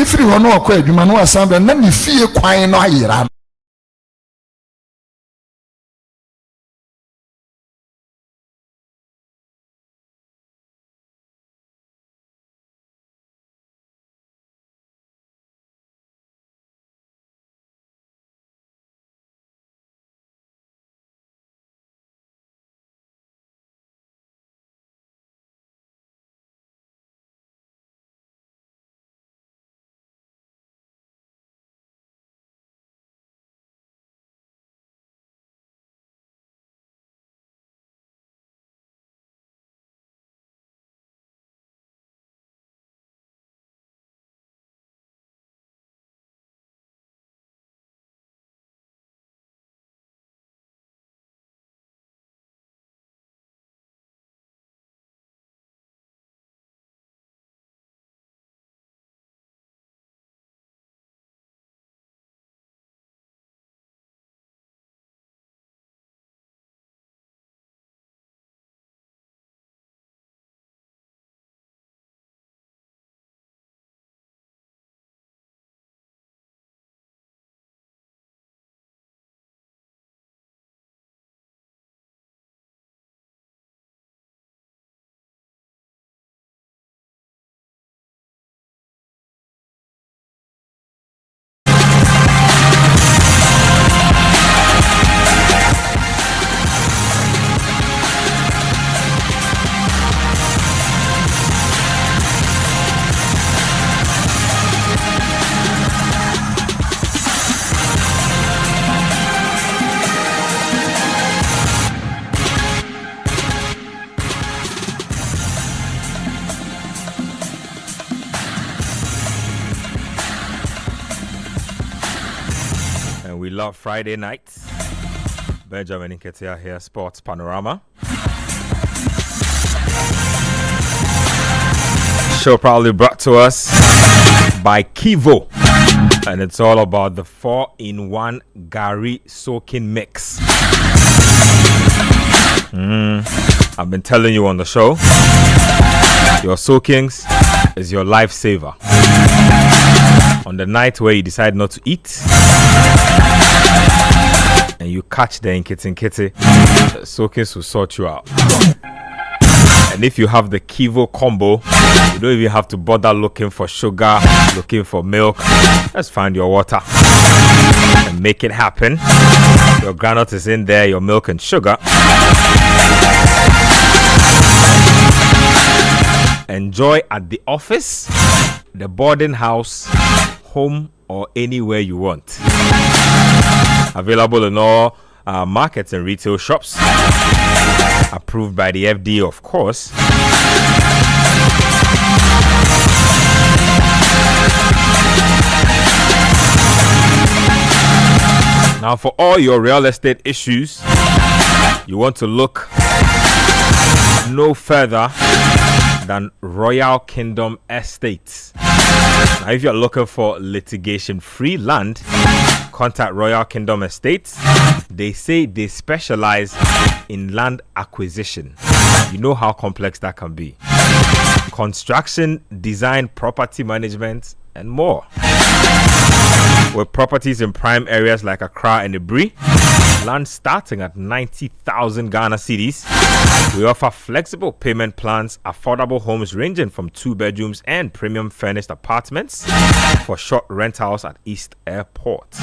ne free ho no akwa adwuma no asan na me fie kwan no ayera. We love Friday nights. Benjamin Nketsia here, Sports Panorama. Show proudly brought to us by Kivo. And it's all about the 4-in-1 Gary soaking mix. I've been telling you on the show, your soakings is your lifesaver. On the night where you decide not to eat and you catch the Nketsia, the soakings will sort you out. And if you have the Kivo combo, you don't even have to bother looking for sugar, looking for milk. Just find your water and make it happen. Your granite is in there, your milk and sugar. Enjoy at the office, the boarding house, home, or anywhere you want. Available in all markets and retail shops. Approved by the FDA, of course. Now, for all your real estate issues, you want to look no further than Royal Kingdom Estates. Now, if you're looking for litigation-free land, contact Royal Kingdom Estates. They say they specialize in land acquisition. You know how complex that can be. Construction, design, property management, and more. With properties in prime areas like Accra and Ibri, land starting at 90,000 Ghana cedis. We offer flexible payment plans, affordable homes ranging from 2 bedrooms and premium furnished apartments for short rentals at East Airport.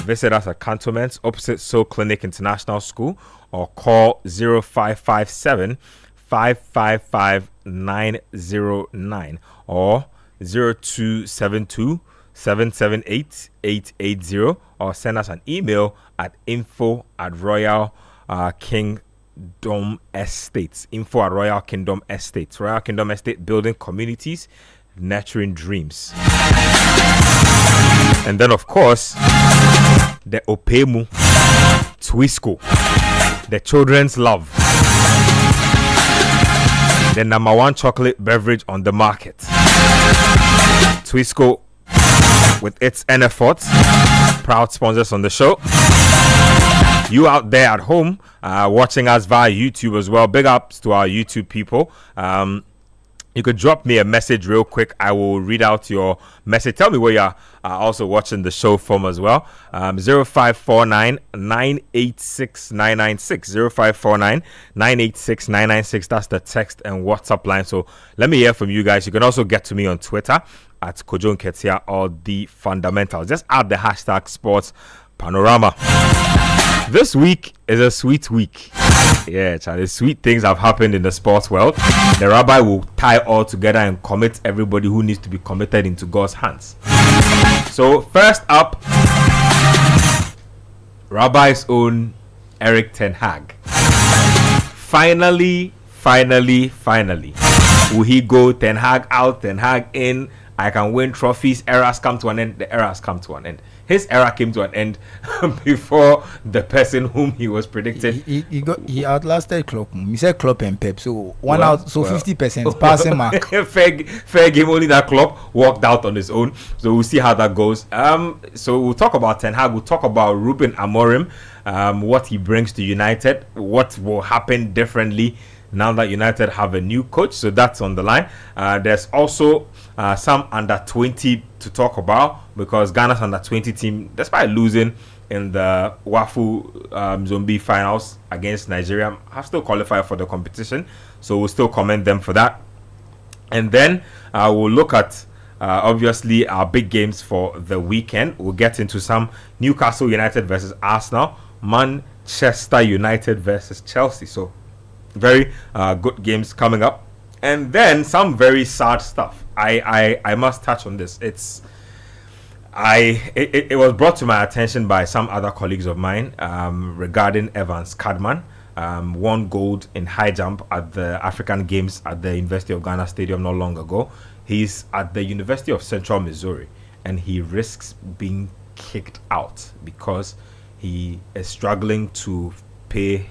Visit us at Cantonments opposite Soul Clinic International School or call 0557 555 909 or 0272 778 880 or send us an email at info@Royal Kingdom Estates. Info@Royal Kingdom Estates. Royal Kingdom Estate, building communities, nurturing dreams. And then, of course, the Opemu Twisco, the children's love, the #1 chocolate beverage on the market. Twisco, with its NFOT, proud sponsors on the show. You out there at home watching us via YouTube as well. Big ups to our YouTube people. you could drop me a message real quick. I will read out your message. Tell me where you're also watching the show from as well. 0549 986 996. 0549 986 996. That's the text and WhatsApp line. So let me hear from you guys. You can also get to me on Twitter at Benjamin Nketsia or The Fundamentals. Just add the hashtag Sports Panorama. This week is a sweet week. Yeah, Charlie, sweet things have happened in the sports world. The rabbi will tie all together and commit everybody who needs to be committed into God's hands. So first up, Rabbi's own Erik ten Hag. Finally, will he go Ten Hag out, Ten Hag in? I can win trophies. Eras come to an end. The eras come to an end. His era came to an end before the person whom he was predicted. He outlasted Klopp. He said Klopp and Pep. So 50% passing mark. fair game. Only that Klopp walked out on his own. So we'll see how that goes. So we'll talk about Ten Hag. We'll talk about Ruben Amorim. What he brings to United. What will happen differently now that United have a new coach. So that's on the line. There's also some under 20 to talk about, because Ghana's under 20 team, despite losing in the Wafu Zombie finals against Nigeria, have still qualified for the competition. So we'll still commend them for that. And then we'll look at obviously our big games for the weekend. We'll get into some Newcastle United versus Arsenal, Manchester United versus Chelsea. So very good games coming up. And then some very sad stuff. I must touch on this. It was brought to my attention by some other colleagues of mine regarding Evans Cadman. Won gold in high jump at the African Games at the University of Ghana Stadium not long ago. He's at the University of Central Missouri, and he risks being kicked out because he is struggling to pay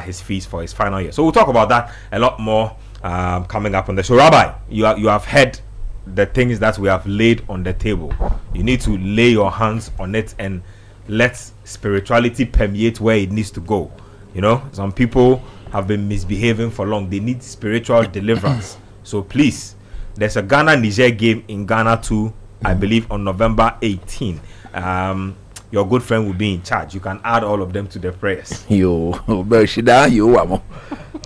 his fees for his final year. So we'll talk about that a lot more coming up on the show. Rabbi, you have heard the things that we have laid on the table. You need to lay your hands on it and let spirituality permeate where it needs to go. You know, some people have been misbehaving for long. They need spiritual deliverance. So please, there's a Ghana-Niger game in Ghana too, I believe on November 18. Your good friend will be in charge. You can add all of them to the prayers. Yo, Bershida, yo, amo.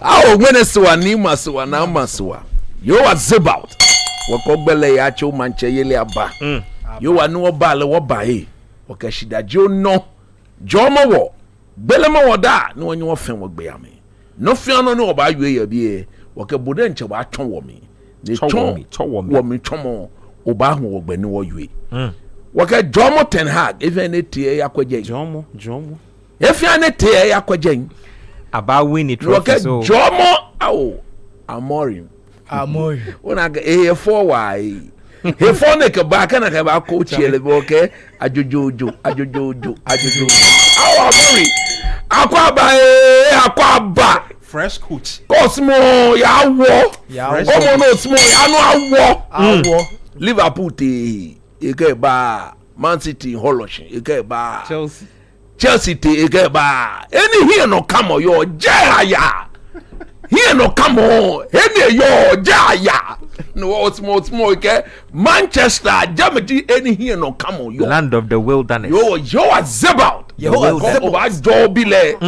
Awo Weneswa ni maswa na maswa. Yo azibout. Wakobele ya cho manche yele aba. Yo anu obale wobae. Wakashida jo no. Jomo wo. Bele ma woda no anyi wo fen wo gbe ame. No fiano no oba yue ye bie. Wakabode nche wa twon wo me. Ne twon wo me twomo oba ho wo gbe ni wo yue. Waka Jomo Ten Hag even etie yakwaje. Jomo. Efia ne tie yakwaje. About winning trophy. So Jomo Amorim. Una ga for why. He for ne ka ba kana ka ba coach ele okay. Ajojojo. Amorim. Akwa ba. Fresh coach. Cosmo ya wo. Omo no small ya no awo. Liverpool te ba. Man City Holoshin ba. Chelsea te ba. Any here no come on yo jaya. Here no come on. Any yo jaya. No small Manchester Germany any here no come on yo. Land of the wilderness. Yo azabout. Yo dobile.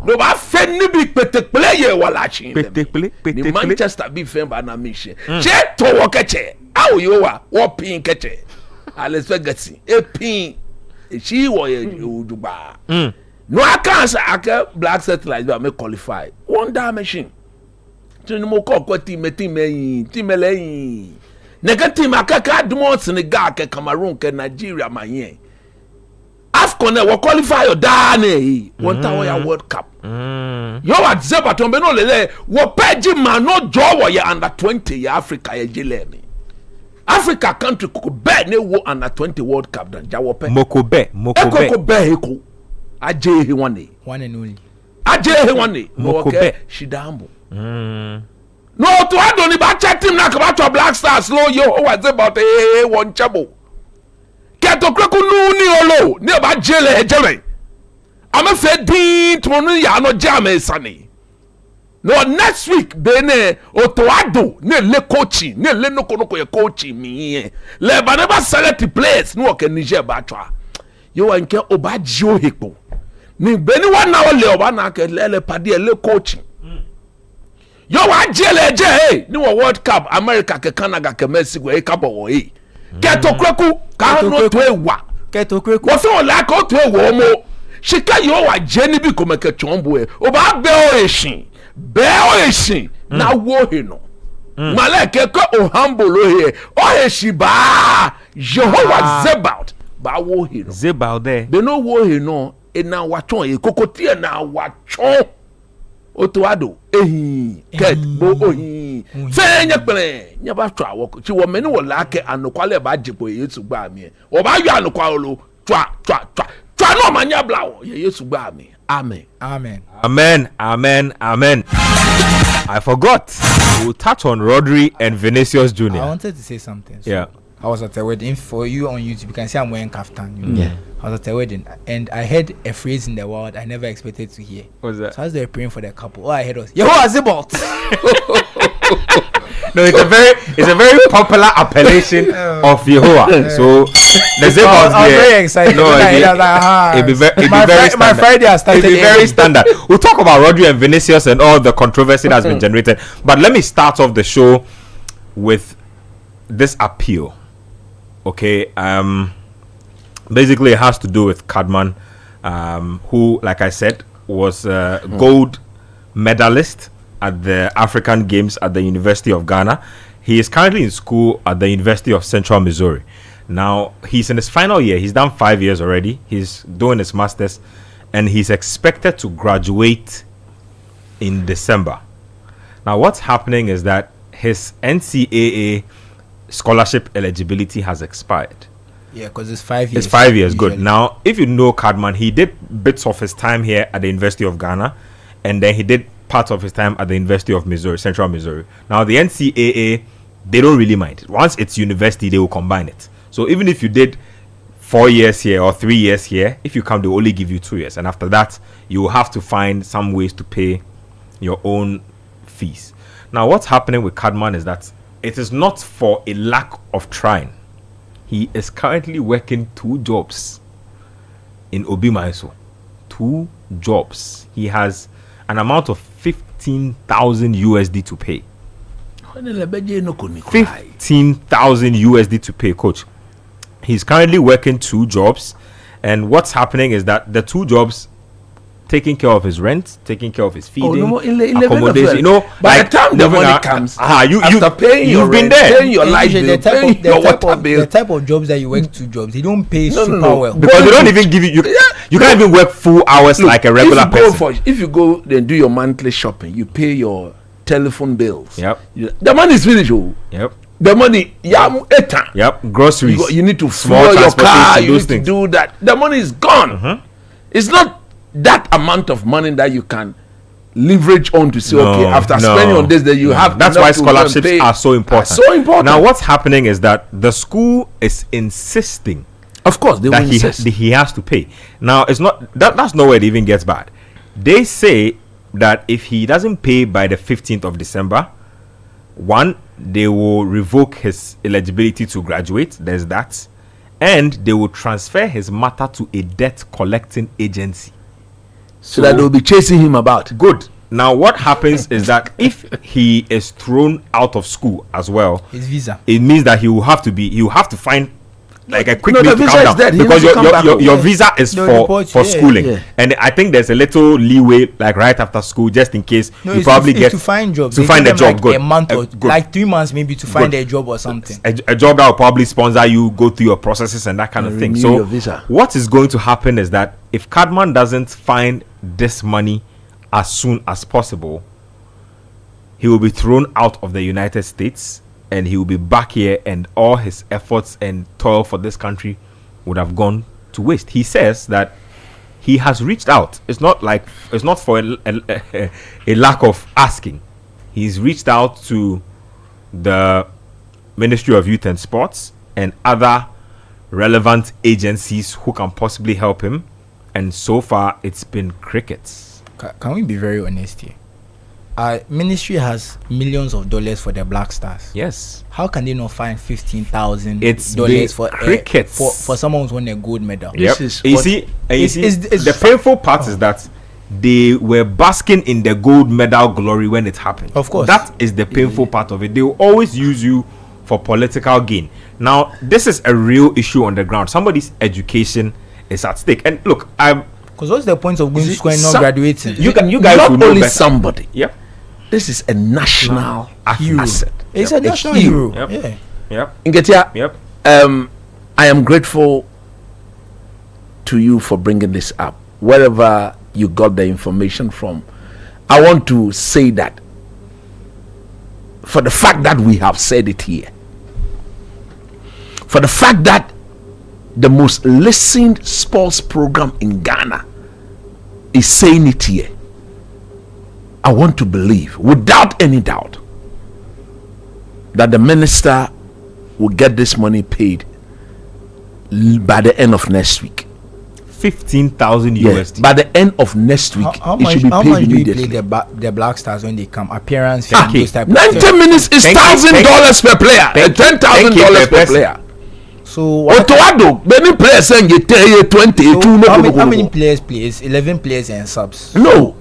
No ba fenni bi petekple ye wala chin. Petekple. Manchester bi fen ba na mission. Che to wo keche. Awo yo wo pin keche. Alex Ferguson pin she wo ye oduba. No akansa aka black satellite ba me qualify. Wonder machine. Tini mo ko team leyin. Negative akaka dumo Senegal ke Cameroon ke Nigeria manye. AFCON we qualify your dane. One time ya World Cup. Yo at Zebaton be no lele wo peji man no jo wo ya under 20 ya Africa ya jilemi. Africa country could bet ne wo under 20 World Cup dan jawope. Mokobe. Eko. Aje he one and only. Aje he one. Mokobe shidambo. No to adoni ba check team na ka to Black Stars slow yo what about one chabo. Keto kreku nu ni olo ni ba jele. I'm a fed din to no ya no jam sani. No, next week, bene otoado ne le coaching ne le no ye coaching me. Le ba never select the place no ke Niger ba twa. Yo anke obajio hekpo. Ni beni wa na ole oba na ke le pade le coaching. Yo wa jele je hey ni World Cup America ke Canada ke Mexico e ka bo hey. Keto kweku ka no to ewa. Keto kweku. Wo so la ko to ewo mo. Shika yo wa jeni bi ko make chombo e. Oba be o eshin. Beoishi na wo he no maleke ko o humble he o he shi ba Jehovah Zebaoth ba wo he no Zebaoth there they no wo he no e na watchon e kokotie na watchon otoado ehin ket bo ohin fe nya pere nya ba twa wo chi wo meni wo lake anokwale ba jipo Yesu gba mi o ba yo anokwalo twa no manya blawo Yesu gba mi. Amen. I forgot. We'll touch on Rodri and Vinicius Jr. I wanted to say something. So yeah. I was at a wedding. For you on YouTube, you can see I'm wearing kaftan. You know? Yeah. I was at a wedding and I heard a phrase in the world I never expected to hear. What's that? So as they were praying for the couple, all I heard was Yehovah Zebaoth. No, it's a very popular appellation of Yehovah. So the Zebaoth I was very excited. No, it'd be very standard. My Friday has started. It'd be very standard. We'll talk about Rodri and Vinicius and all the controversy that's been generated. But let me start off the show with this appeal. Okay, basically it has to do with Kadman, who, like I said, was a gold medalist at the African Games at the University of Ghana. He is currently in school at the University of Central Missouri. Now, he's in his final year. He's done 5 years already. He's doing his master's, and he's expected to graduate in December. Now, what's happening is that his NCAA scholarship eligibility has expired. Yeah, because it's 5 years. It's 5 years, good. Now, if you know Kadman, he did bits of his time here at the University of Ghana, and then he did part of his time at the University of Missouri, Central Missouri. Now, the NCAA, they don't really mind. Once it's university, they will combine it. So even if you did 4 years here or 3 years here, if you come, they only give you 2 years. And after that, you will have to find some ways to pay your own fees. Now, what's happening with Kadman is that it is not for a lack of trying. He is currently working 2 jobs in Obi-Maiso. 2 jobs. He has an amount of 15,000 USD to pay. 15,000 USD to pay, coach. He's currently working 2 jobs, and what's happening is that the 2 jobs taking care of his rent, taking care of his feeding, accommodation. You know, by the time the money comes, after paying your rent, paying your light bill, paying your water bill. The type of jobs that you work 2 jobs, they don't pay super well because they don't even give you. You can't even work full hours like a regular person. If you go and do your monthly shopping, you pay your telephone bills. Yep. The money is finished. Yep. The money, Yep. Groceries. You need to fuel your car. You need to do that. The money is gone. It's not that amount of money that you can leverage on to say, okay, after spending on this, then you have. That's why scholarships are so important. So important. Now, what's happening is that the school is insisting. Of course, they will insist. He has to pay. Now, it's not that's not where it even gets bad. They say that if he doesn't pay by the 15th of December, 1, they will revoke his eligibility to graduate. There's that. And they will transfer his matter to a debt collecting agency. So that they'll be chasing him about. Good. Now, what happens is that if he is thrown out of school as well, his visa, it means that he will have to find like a quick way to come down because your visa is for schooling. Yeah. And I think there's a little leeway like right after school just in case you probably get to find jobs. To find a job, like a month or like 3 months maybe to find a job or something. A job that will probably sponsor you, go through your processes and that kind of thing. So what is going to happen is that if Kadman doesn't find this money as soon as possible, he will be thrown out of the United States and he will be back here, and all his efforts and toil for this country would have gone to waste. He says that he has reached out. It's not for a lack of asking. He's reached out to the Ministry of Youth and Sports and other relevant agencies who can possibly help him, and so far it's been crickets. Can we be very honest here? our ministry has millions of dollars for the Black Stars. Yes. How can they not find $15,000 It's for cricket for someone who's won a gold medal? Yep. You see, the painful part is that they were basking in the gold medal glory when it happened. Of course. That is the painful part of it. They will always use you for political gain. Now, this is a real issue on the ground. Somebody's education is at stake. And look, because what's the point of going to school and not graduating? You guys not will know only better. somebody. Yep. This is a national asset. It's a national hero. Yep. Yeah. Yep. Nketsia, Yep. I am grateful to you for bringing this up. Wherever you got the information from, I want to say that for the fact that we have said it here, for the fact that the most listened sports program in Ghana is saying it here, I want to believe without any doubt that the minister will get this money paid by the end of next week. 15,000 USD. By the end of next week, How it much, should be how paid much do you immediately. play the Black Stars when they come? Appearance fee, Okay. those type of 90 things. minutes is Thank you, $1,000 per player. thank you, $10,000 per person. player. So what, Otoado, many players saying you tell you 20. how many players plays? 11 players and subs. No,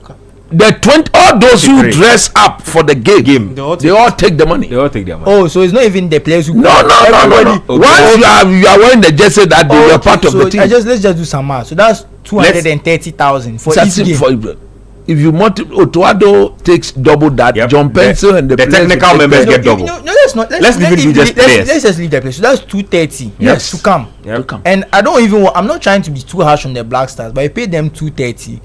the 20. All those who 53. dress up for the game, They all they all take the money. They all take their money. Oh, so it's not even the players who. No. Once you are wearing the jersey that day, you are part of so the team. let's just do some math. So that's 230,000 for That's each it game. for- if you multiply, Otoado takes double that. Yep. John Pencil and the the players technical will take members the- get double. No, let's not. Let's leave it with just players. Let's just leave the place. So that's 230. Yes. To come. Yep. to come. And I don't even. I'm not trying to be too harsh on the Black Stars, but I paid them 230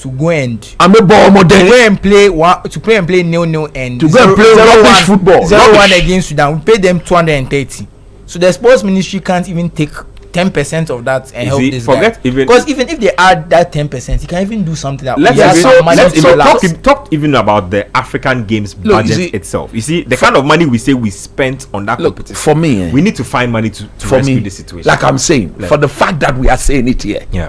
to go and I'm a ball model. play and play 0-0 and To go and play rubbish football. 0-1 Rubbish. against Sudan. We paid them 230. So the sports ministry can't even take 10% of that and help see, this forget guy. even- Because even if they add that 10%, he can even do something that Let's he has even, some money let's to even relax. talk even about the African Games Look, budget you see, itself. You see, the kind of money we say we spent on that Look, competition. for me, We need to find money to for rescue me, this situation. like I'm saying, Like- for the fact that we are saying it here, yeah,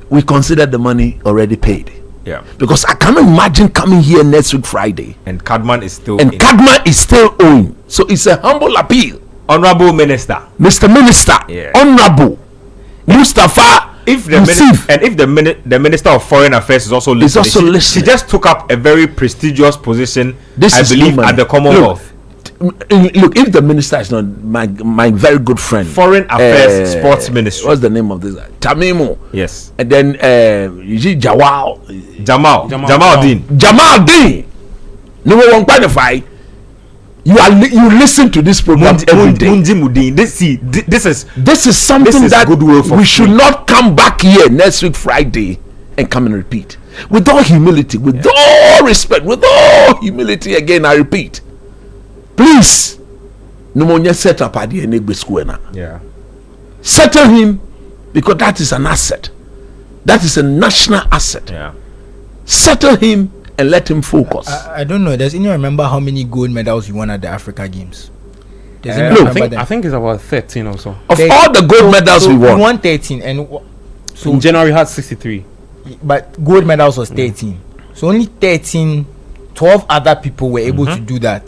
we consider the money already paid. yeah. Because I cannot imagine coming here next week Friday And Cadman is still and in. Kadma is still owing. So it's a humble appeal, Honorable Minister. Mr. Minister, Yeah. Honorable Mustafa. If the Yusuf. and if the Minister of Foreign Affairs is also listening, also she listening. just took up a very prestigious position, This I is believe, no money. at the Commonwealth. Look, if the minister is not my very good friend, Foreign Affairs Sports Ministry. What's the name of this guy? Tamimo. Yes, And then is it Jamal Jamal Dean. Dean. No one qualify. You listen to this program every day. Munji Mudin. This is Something This is that goodwill for we free. should not come back here next week Friday and come and repeat. With all humility, with all respect, with all humility, again I repeat, please, no more set up at the Enegbe school now. yeah. Settle him, because that is an asset. That is a national asset. Yeah. Settle him and let him focus. I don't know. Does anyone remember how many gold medals you won at the Africa Games? Does anyone No, remember them? I think it's about 13 or so. Of all the gold medals so we won, we won 13, and So in January, we had 63. but gold medals was 13. So only 13, 12 other people were able to do that,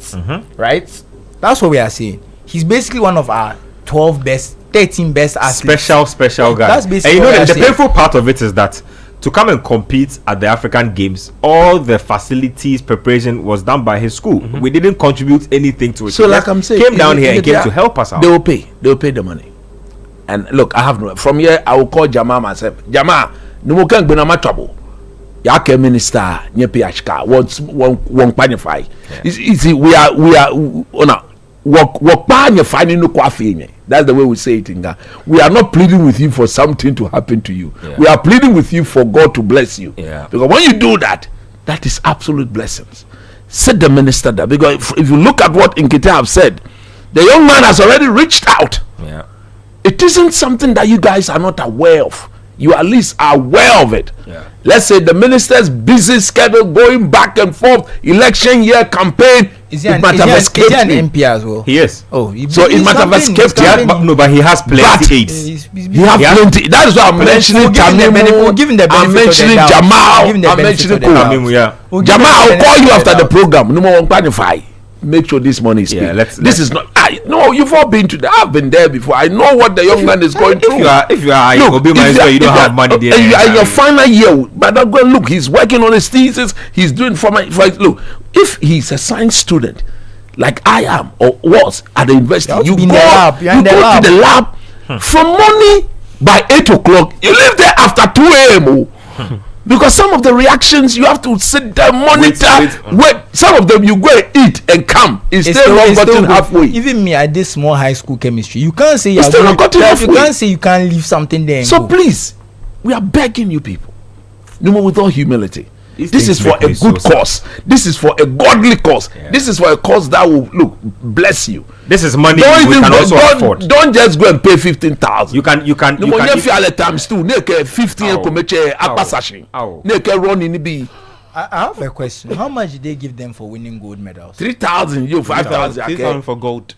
right? That's what we are saying. He's basically one of our 13 best athletes. Special guy. That's basically and you know what the I say. painful part of it is that to come and compete at the African Games, all the facilities preparation was done by his school. We didn't contribute anything to it. so He like just I'm saying, came down here and if came they to are- help us out. They will pay the money. And look, I have no. From here, I will call Jama myself. Jama, no more can be no trouble. Yake minister, nye PHK, won't qualify. You see, we are on a work finding no quaffine. That's the way we say it in Ghana. We are not pleading with you for something to happen to you. Yeah. We are pleading with you for God to bless you. Yeah. Because when you do that, that is absolute blessings. Set the minister there. Because if you look at what Nketsia have said, the young man has already reached out. Yeah. It isn't something that you guys are not aware of. You at least are aware of it. Yeah. Let's say the minister's busy schedule, going back and forth, election year campaign, Is he an MP as well? He is. Oh, so it might have escaped him. But he has plenty aids. He has plenty. That is why I'm mentioning Tamimu. I'm mentioning Jamal. I'm mentioning Tamimu. Yeah. Jamal, I'll call you after the program. No more quantify. Make sure this money is paid. This is not. No, you've all been to that. I've been there before. I know what the young man is going through. If you are you don't have money there. And you are in your final year, but don't go look. He's working on his thesis. He's doing look. If he's a science student, like I am or was at the university, you go to the lab from morning by 8 o'clock. You leave there after 2 a.m. Because some of the reactions you have to sit there, monitor, wait. Some of them you go and eat and come. It's still not gotten halfway. Even me at this small high school chemistry, you can't say you can't say you can't leave something there. So please, we are begging you people, with all humility. This is for a good cause. This is for a godly cause. Yeah. This is for a cause that will bless you. This is money we can also afford. Don't just go and pay 15,000. You can. Times 2. 15 I have a question. How much did they give them for winning gold medals? 3,000. You 5,000. 3,000 for gold.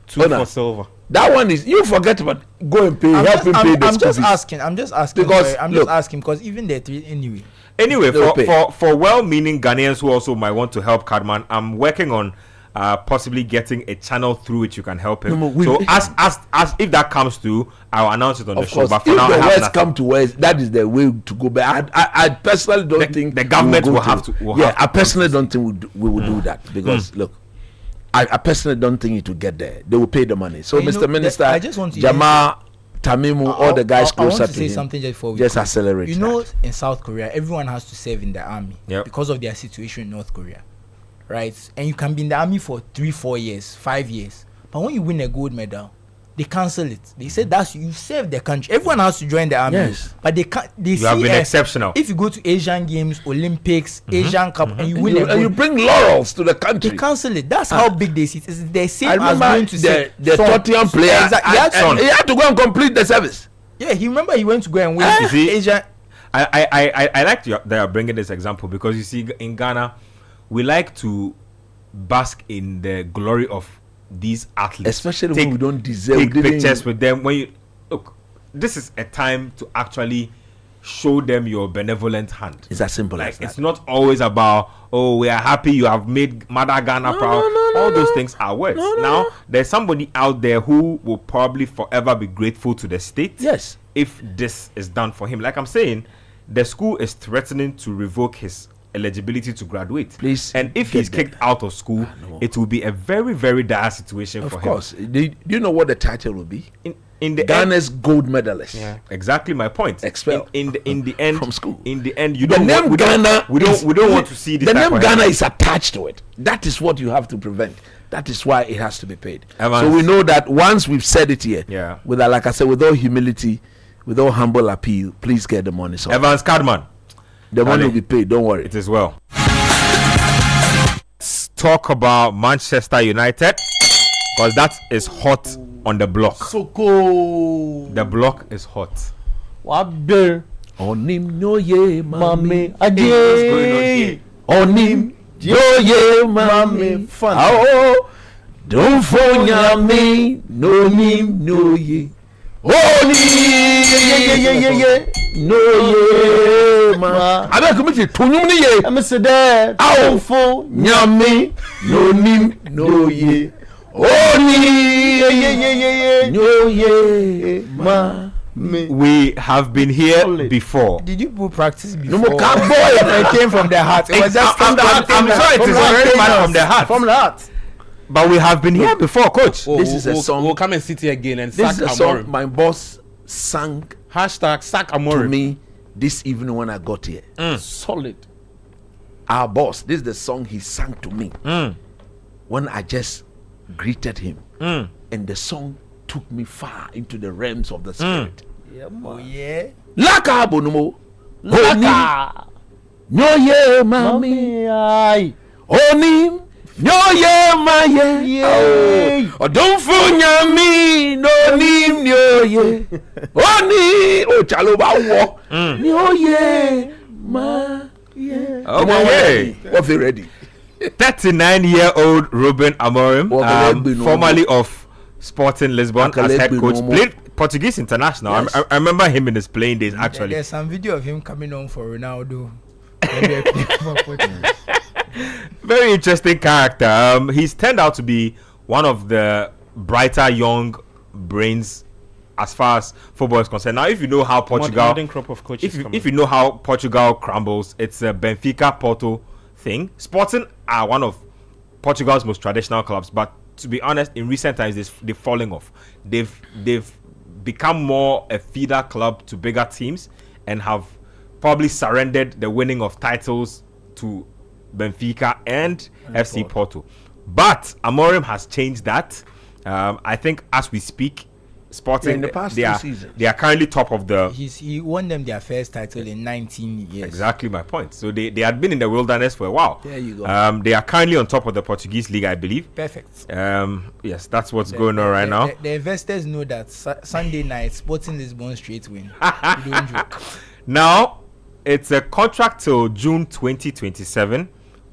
2 for silver. That one is you forget about go and pay. I'm just asking because even the 3 anyway. Anyway, for well-meaning Ghanaians who also might want to help Cardman, I'm working on possibly getting a channel through which you can help him. So as if that comes through, I'll announce it on the show. But for now, the worst come to worst, that is the way to go. But I personally don't think the government will have to. I personally don't think we will do that because look, I personally don't think it will get there. They will pay the money. So, Mr. Minister, I just want to Jamal, Tamimu, all the guys closer to him. Something just before we just accelerate. You know, in South Korea, everyone has to serve in the army because of their situation in North Korea, right? And you can be in the army for 3-4 years, 5 years, but when you win a gold medal, they cancel it. They say that's you serve the country. Everyone has to join the army, but they can't. You have been exceptional. If you go to Asian Games, Olympics, Asian Cup, and you win, and you bring laurels to the country, they cancel it. That's how big they see it. It's the same as going to the Tottenham player. He had to go and complete the service. Yeah, he went to go and win Asian. I like that you're bringing this example because you see in Ghana, we like to bask in the glory of these athletes, especially when we don't deserve. Take pictures with them. When you look, this is a time to actually show them your benevolent hand. It's as simple as that. It's not always about we are happy you have made Mother Ghana proud. All those things are words. Now there's somebody out there who will probably forever be grateful to the state. Yes, if this is done for him. Like I'm saying, the school is threatening to revoke his eligibility to graduate. Please, and if he's kicked out of school, it will be a very, very dire situation for him. Of course. Do you know what the title will be? In the Ghana's gold medalist. Yeah, exactly my point. Expelled in the end from school. In the end, we don't want to see this. The name Ghana is attached to it. That is what you have to prevent. That is why it has to be paid. So we know that once we've said it here, with like I said, with all humility, with all humble appeal, please get the money. So Evans Cardman. The money will be paid, don't worry. It is well. Let's talk about Manchester United because that is hot on the block. So cold. The block is hot. Onim no ye mami again. Onim yo ye mami fun. Oh, don't phone me no nim no ye. No ye ma. I don't commit to ni ye. I'm say that. Ow fo nyami no nim no ye. No ye ma. We have been here before. Did you practice before? No more cowboy. It came from the heart. It was just I'm sorry, it is very much from the heart. From the heart. But we have been here before, coach. This is a song. We'll come and sit here again and this is a song my boss sang. #sack Amorim to me this evening when I got here. Solid. Our boss. This is the song he sang to me when I just greeted him, and the song took me far into the realms of the spirit. Laka bonumo. Laka. No ye mami ai. Onim. No ye ma ye. Oh, don't funya me. No nim no ye. Oni. Oh chalo ba wo. No ye ma ye. Okay. What you ready? 39-year-old Ruben Amorim, formerly of Sporting Lisbon as head coach, played Portuguese international. Yes. I remember him in his playing days, actually. There's some video of him coming on for Ronaldo. Very interesting character. He's turned out to be one of the brighter young brains as far as football is concerned. Now, if you know how Portugal, modern crop of coaches if you know how Portugal crumbles, it's a Benfica Porto thing. Sporting are one of Portugal's most traditional clubs, but to be honest, in recent times they're falling off. They've become more a feeder club to bigger teams and have probably surrendered the winning of titles to Benfica and FC Porto. But Amorim has changed that. I think as we speak, Sporting, in the past they are currently top of the. He won them their first title in 19 years. Exactly my point. So they had been in the wilderness for a while. There you go. They are currently on top of the Portuguese league, I believe. Perfect. Yes, that's what's going on right now. The investors know that Sunday night Sporting Lisbon straight win. You don't joke. Now it's a contract till June 2027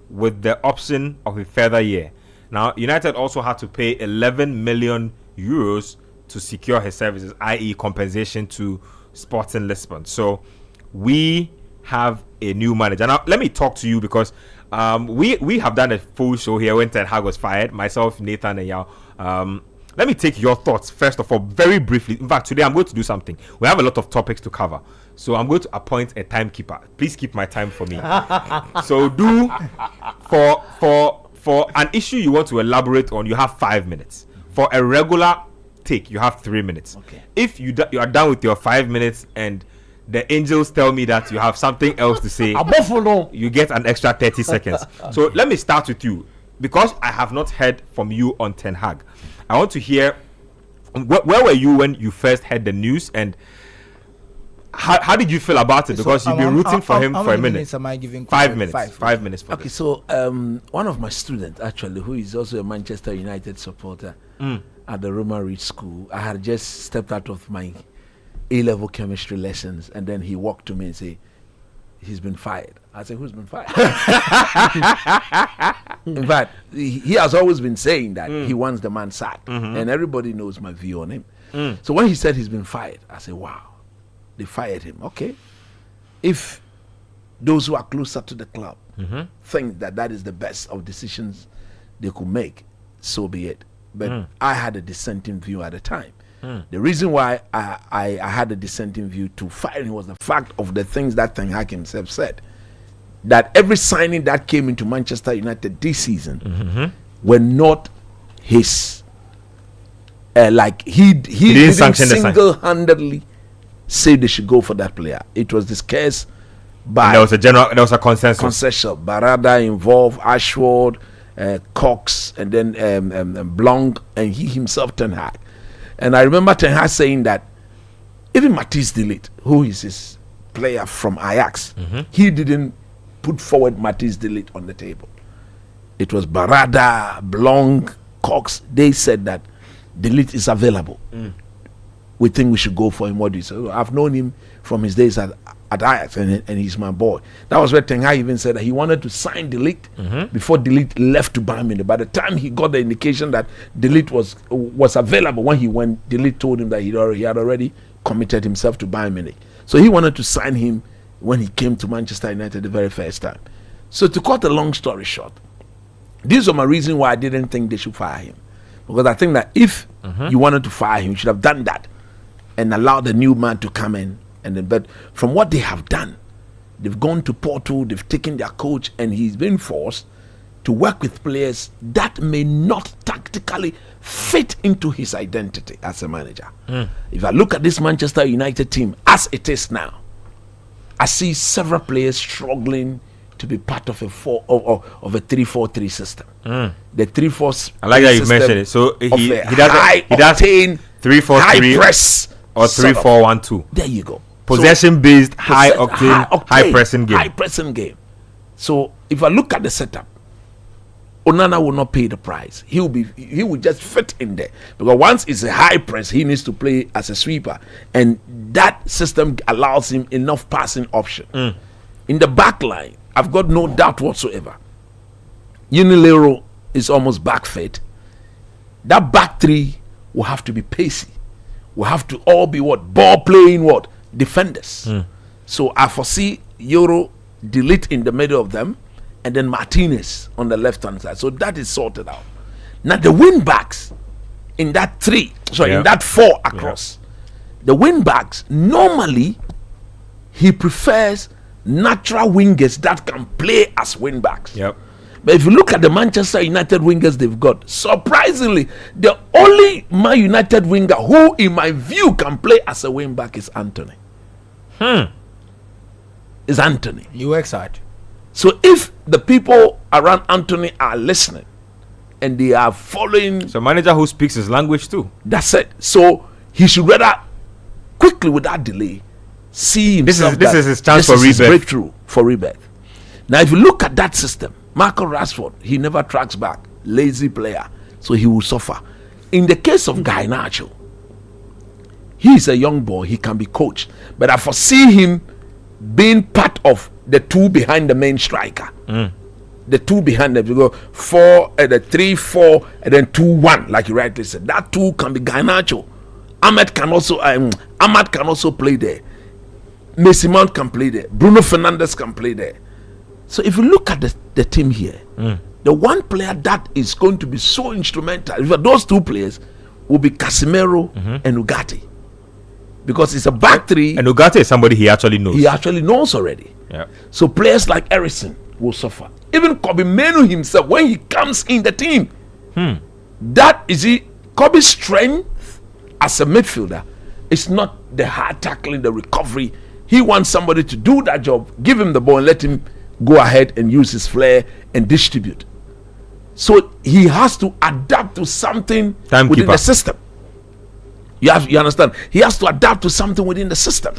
with the option of a further year. Now United also had to pay 11 million euros to secure his services, i.e. compensation to Sporting Lisbon. So we have a new manager. Now let me talk to you because we have done a full show here when Ten Hag was fired, myself, Nathan and Yao. Let me take your thoughts first of all, very briefly. In fact, today I'm going to do something. We have a lot of topics to cover, so I'm going to appoint a timekeeper. Please keep my time for me. So do for an issue you want to elaborate on, you have 5 minutes. For a regular take, you have 3 minutes. Okay. If you are done with your 5 minutes and the angels tell me that you have something else to say, you get an extra 30 seconds. So let me start with you, because I have not heard from you on Ten Hag. I want to hear where were you when you first heard the news, and how did you feel about it? Because you've been rooting for him for a minute. Am I giving 5 minutes? 5 minutes for Okay, this. so one of my students, actually, who is also a Manchester United supporter at the Roma Reed School, I had just stepped out of my A-level chemistry lessons, and then he walked to me and said, he's been fired. I said, who's been fired? In fact, he has always been saying that he wants the man sacked, and everybody knows my view on him. So when he said he's been fired, I said, wow, they fired him. Okay. If those who are closer to the club think that that is the best of decisions they could make, so be it. But I had a dissenting view at the time. The reason why I had a dissenting view to fire him was the fact of the things that Ten Hag himself said. That every signing that came into Manchester United this season were not his. Like he didn't single-handedly say they should go for that player. It was discussed by. And there was a consensus. Barada involved, Ashworth, Cox, and then Blanc, and he himself, Ten Hag. And I remember Ten Hag saying that even Matthijs de Ligt, who is his player from Ajax, he didn't put forward Matthijs de Ligt on the table. It was Barada, Blanc, Cox. They said that de Ligt is available. We think we should go for him. What do you say? I've known him from his days at Ajax, and he's my boy. That was where Ten Hag even said that he wanted to sign de Ligt before de Ligt left to Bayern Munich. By the time he got the indication that de Ligt was available, when he went, de Ligt told him that he had already committed himself to Bayern Munich. So he wanted to sign him when he came to Manchester United the very first time. So to cut a long story short, these are my reasons why I didn't think they should fire him. Because I think that if you wanted to fire him, you should have done that and allowed the new man to come in. And then, but from what they have done, they've gone to Porto, they've taken their coach, and he's been forced to work with players that may not tactically fit into his identity as a manager. If I look at this Manchester United team as it is now, I see several players struggling to be part of a 3-4-3 system. The 3-4. I like that you mentioned it. So he does 3-4-3 high press or 3-4-1-2. There you go. Possession based, high octane, high pressing game. High pressing game. So if I look at the setup, Onana will not pay the price. He will just fit in there, because once it's a high press, he needs to play as a sweeper, and that system allows him enough passing option. In the back line, I've got no doubt whatsoever. Unilero is almost back fit. That back three will have to be pacey. Will have to all be what? Ball playing what? Defenders. So I foresee Euro delete in the middle of them, and then Martinez on the left hand side. So that is sorted out. Now the wing backs in that in that four across. The wing backs, normally he prefers natural wingers that can play as wing backs. Yep. But if you look at the Manchester United wingers they've got, surprisingly, the only Man United winger who, in my view, can play as a wing back is Anthony. Is Anthony. He works hard. So if the people around Anthony are listening and they are following, So manager who speaks his language too. that's it. So he should rather quickly, without delay, see himself. This is his chance this for is his rebirth. breakthrough for rebirth. Now, if you look at that system, Marcus Rashford, he never tracks back, lazy player, so he will suffer. In the case of Garnacho, he is a young boy, he can be coached, but I foresee him being part of the two behind the main striker. The two behind them, you go 4, the 3-4, and then 2-1, like you rightly said. That two can be Garnacho. Ahmed can also play there. Mason Mount can play there. Bruno Fernandes can play there. So if you look at the team here, the one player that is going to be so instrumental, those two players will be Casemiro and Ugarte, because it's a back three. And Ugarte is somebody he actually knows. He actually knows already. Yeah. So players like Eriksen will suffer. Even Kobe Menu himself, when he comes in the team, that is it. Kobe's strength as a midfielder is not the hard tackling, the recovery. He wants somebody to do that job, give him the ball and let him go ahead and use his flair and distribute. So he has to adapt to something within the system. You understand? He has to adapt to something within the system.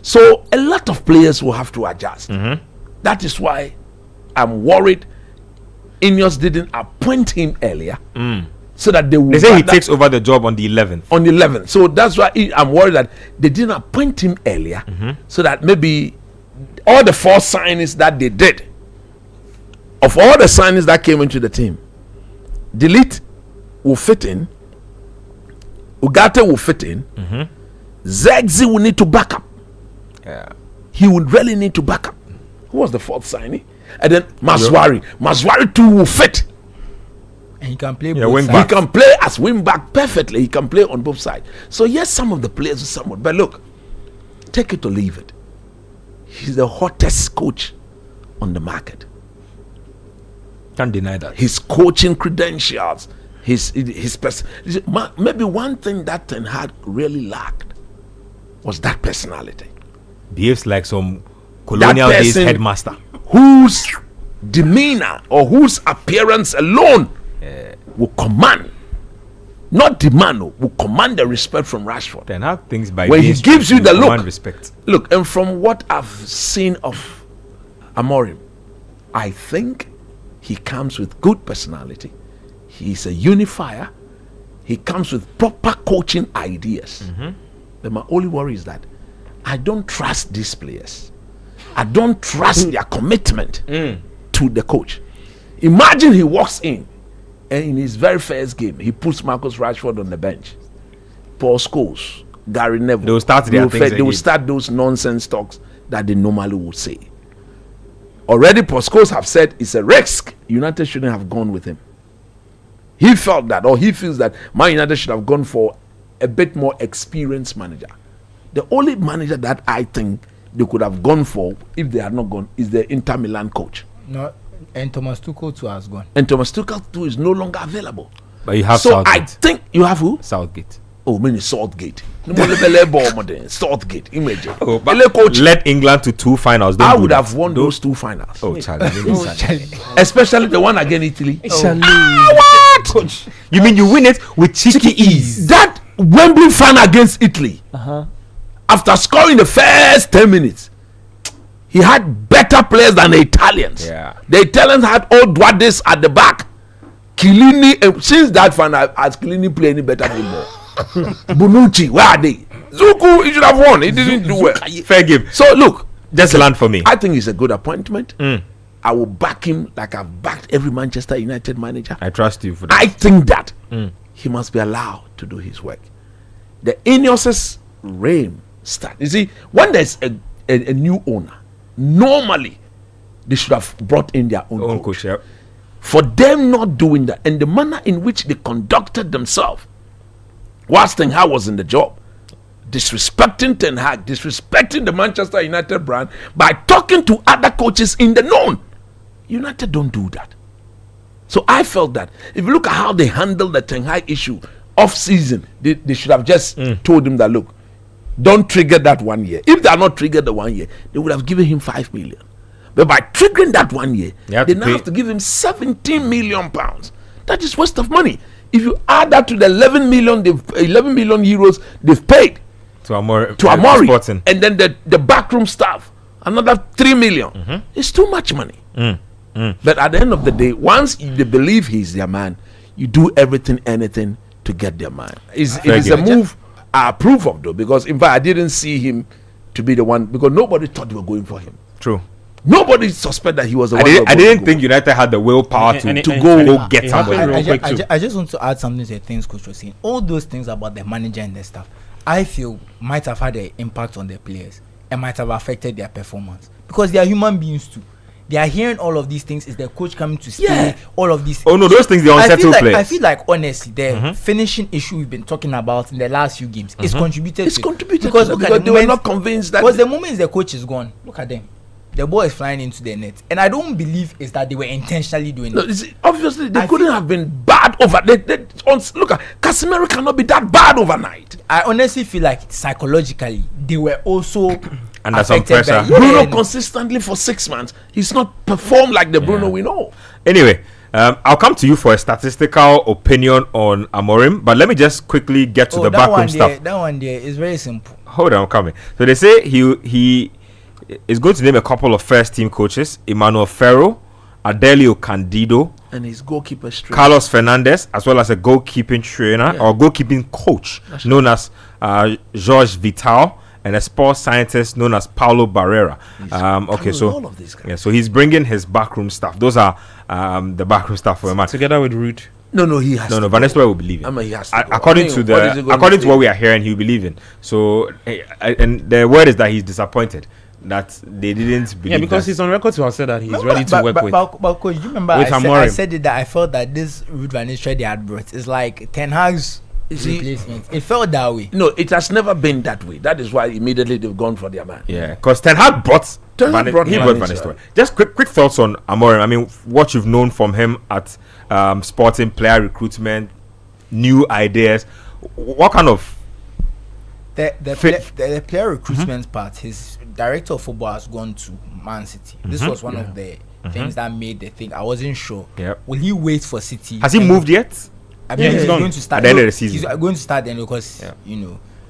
So a lot of players will have to adjust. That is why I'm worried Ineos didn't appoint him earlier, so that they say he takes over the job on the 11th. On the 11th. So that's why I'm worried that they didn't appoint him earlier, so that maybe all the 4 signings that they did, of all the signings that came into the team, Delete will fit in, Ugarte will fit in, Zegzi will need to back up. Yeah. He would really need to back up. Who was the 4th signing? And then Maswari too will fit. And he can play Yeah, both wing sides. back. He can play as wing back perfectly. He can play on both sides. So yes, some of the players are somewhat, but look, take it or leave it. He's the hottest coach on the market. Can't deny that. His coaching credentials, maybe one thing that Ten Hag really lacked was that personality. Behaves like some colonial days person headmaster. Whose demeanor or whose appearance alone will command, not demand, will command the respect from Rashford. Then how things by When he being gives you the command look, respect. Look, and from what I've seen of Amorim, I think he comes with good personality. He's a unifier. He comes with proper coaching ideas. But my only worry is that I don't trust these players. I don't trust their commitment to the coach. Imagine he walks in and in his very first game he puts Marcus Rashford on the bench. Paul Scholes, Gary Neville. They will start their things They will again. start those nonsense talks that they normally would say. Already Paul Scholes have said it's a risk. United shouldn't have gone with him. He felt that, or he feels that Man United should have gone for a bit more experienced manager. The only manager that I think they could have gone for if they had not gone is the Inter Milan coach. No, and Thomas Tuchel too has gone. And Thomas Tuchel too is no longer available. But you have So Southgate. I think you have who? Southgate. Oh, mean Saltgate. Saltgate. Imagine. Oh, but Ele coach. led England to 2 finals. Don't I do would that. have won those 2 finals. Oh, Charlie. Especially the one against Italy. What? Coach. You mean you win it with cheeky ease? That Wembley final against Italy, after scoring the first 10 minutes, he had better players than the Italians. Yeah. The Italians had all Duades at the back. Chiellini, since that final, has Chiellini play any better football? Bonucci, where are they? Zuku, he should have won. He didn't do well. Fair game. So look, Just land for me. I think it's a good appointment. I will back him like I've backed every Manchester United manager. I trust you for that. I think that he must be allowed to do his work. The Ineos's reign start. You see, when there's a new owner, normally they should have brought in their own coach. Yeah. For them not doing that, and the manner in which they conducted themselves whilst Ten Hag was in the job, disrespecting Ten Hag, disrespecting the Manchester United brand by talking to other coaches in the known. United don't do that. So I felt that if you look at how they handled the Ten Hag issue off season, they should have just told him that, look, don't trigger that 1 year. If they are not triggered the 1 year, they would have given him 5 million. But by triggering that 1 year, they now have to give him 17 million pounds. That is waste of money. If you add that to the 11 million euros they've paid to Amori, and then the backroom staff, another 3 million. It's too much money. But at the end of the day, once they believe he's their man, you do anything to get their man. It is a move I approve of, though, because in fact I didn't see him to be the one, because nobody thought they were going for him. True. Nobody suspected that he was the one. I didn't think United had the willpower to go get somebody. I just want to add something to the things Coach was saying. All those things about the manager and the staff, I feel might have had an impact on the players and might have affected their performance, because they are human beings too. They are hearing all of these things. Is the coach coming to stay? All of these. Oh no, those things they unsettle players. I feel like honestly, the finishing issue we've been talking about in the last few games is contributed. It's contributed because they were not convinced that. Because the moment the coach is gone, look at them. The ball is flying into the net, and I don't believe is that they were intentionally doing it. Obviously, they couldn't have been bad over. Look at Casemiro cannot be that bad overnight. I honestly feel like psychologically they were also under some pressure. Bruno consistently for 6 months, he's not performed like the Bruno we know. Anyway, I'll come to you for a statistical opinion on Amorim, but let me just quickly get to the backroom stuff. That one there is very simple. Hold on, I'm coming. So they say he is going to name a couple of first team coaches: Emmanuel Ferro, Adelio Candido, and his goalkeeper Carlos Fernandez, as well as a goalkeeping trainer or goalkeeping coach known as Jorge Vital, and a sports scientist known as Paulo Barrera. All of these guys. So he's bringing his backroom staff. Those are the backroom staff for a man. Together with Ruud. No, he has. No, Van Nistelrooy will believe in. He has to according to what we are hearing, he will believe in. So, and the word is that he's disappointed that they didn't believe. Yeah, because he's on record to have said that he's ready to work with. But coach, you remember I said it, that I felt that this Ruud Van Nistelrooy they had brought is like Ten Hag's replacement. It felt that way. No, it has never been that way. That is why immediately they've gone for their man. Yeah, because Ten Hag brought Van Nistelrooy. Just quick thoughts on Amorim. I mean, what you've known from him at Sporting, player recruitment, new ideas. What kind of the player recruitment part? His director of football has gone to Man City. This was one of the things that made the thing. I wasn't sure. Will he wait for City? Has he moved yet? I mean, he's going to start at the end of the season. He's going to start then because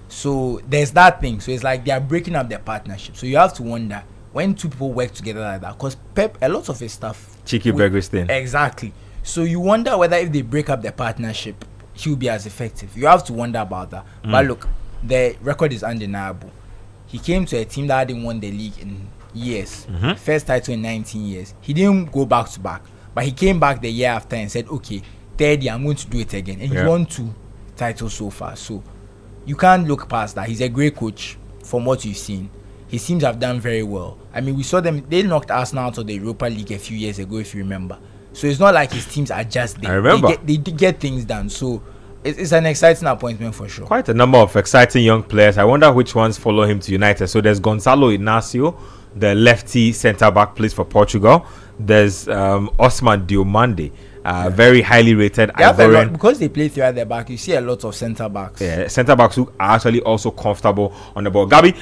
So there's that thing. So it's like they are breaking up their partnership. So you have to wonder when two people work together like that. Because Pep, a lot of his stuff, cheeky burgers thing. Exactly. So you wonder whether if they break up their partnership, he'll be as effective. You have to wonder about that. But look, the record is undeniable. He came to a team that hadn't won the league in years. First title in 19 years. He didn't go back to back, but he came back the year after and said, okay, third year I'm going to do it again. And he won 2 titles so far. So you can't look past that. He's a great coach from what you've seen. His teams have done very well. I mean, we saw them, they knocked Arsenal out of the Europa League a few years ago, if you remember. So it's not like his teams are just there. I remember. They get things done. So it's an exciting appointment for sure. Quite a number of exciting young players. I wonder which ones follow him to United. So there's Gonzalo Inacio, the lefty centre-back, plays for Portugal. There's Osman Diomande, very highly rated Ivorian. Because they play 3 at the back, you see a lot of centre-backs. Yeah, centre-backs who are actually also comfortable on the ball. Gabi,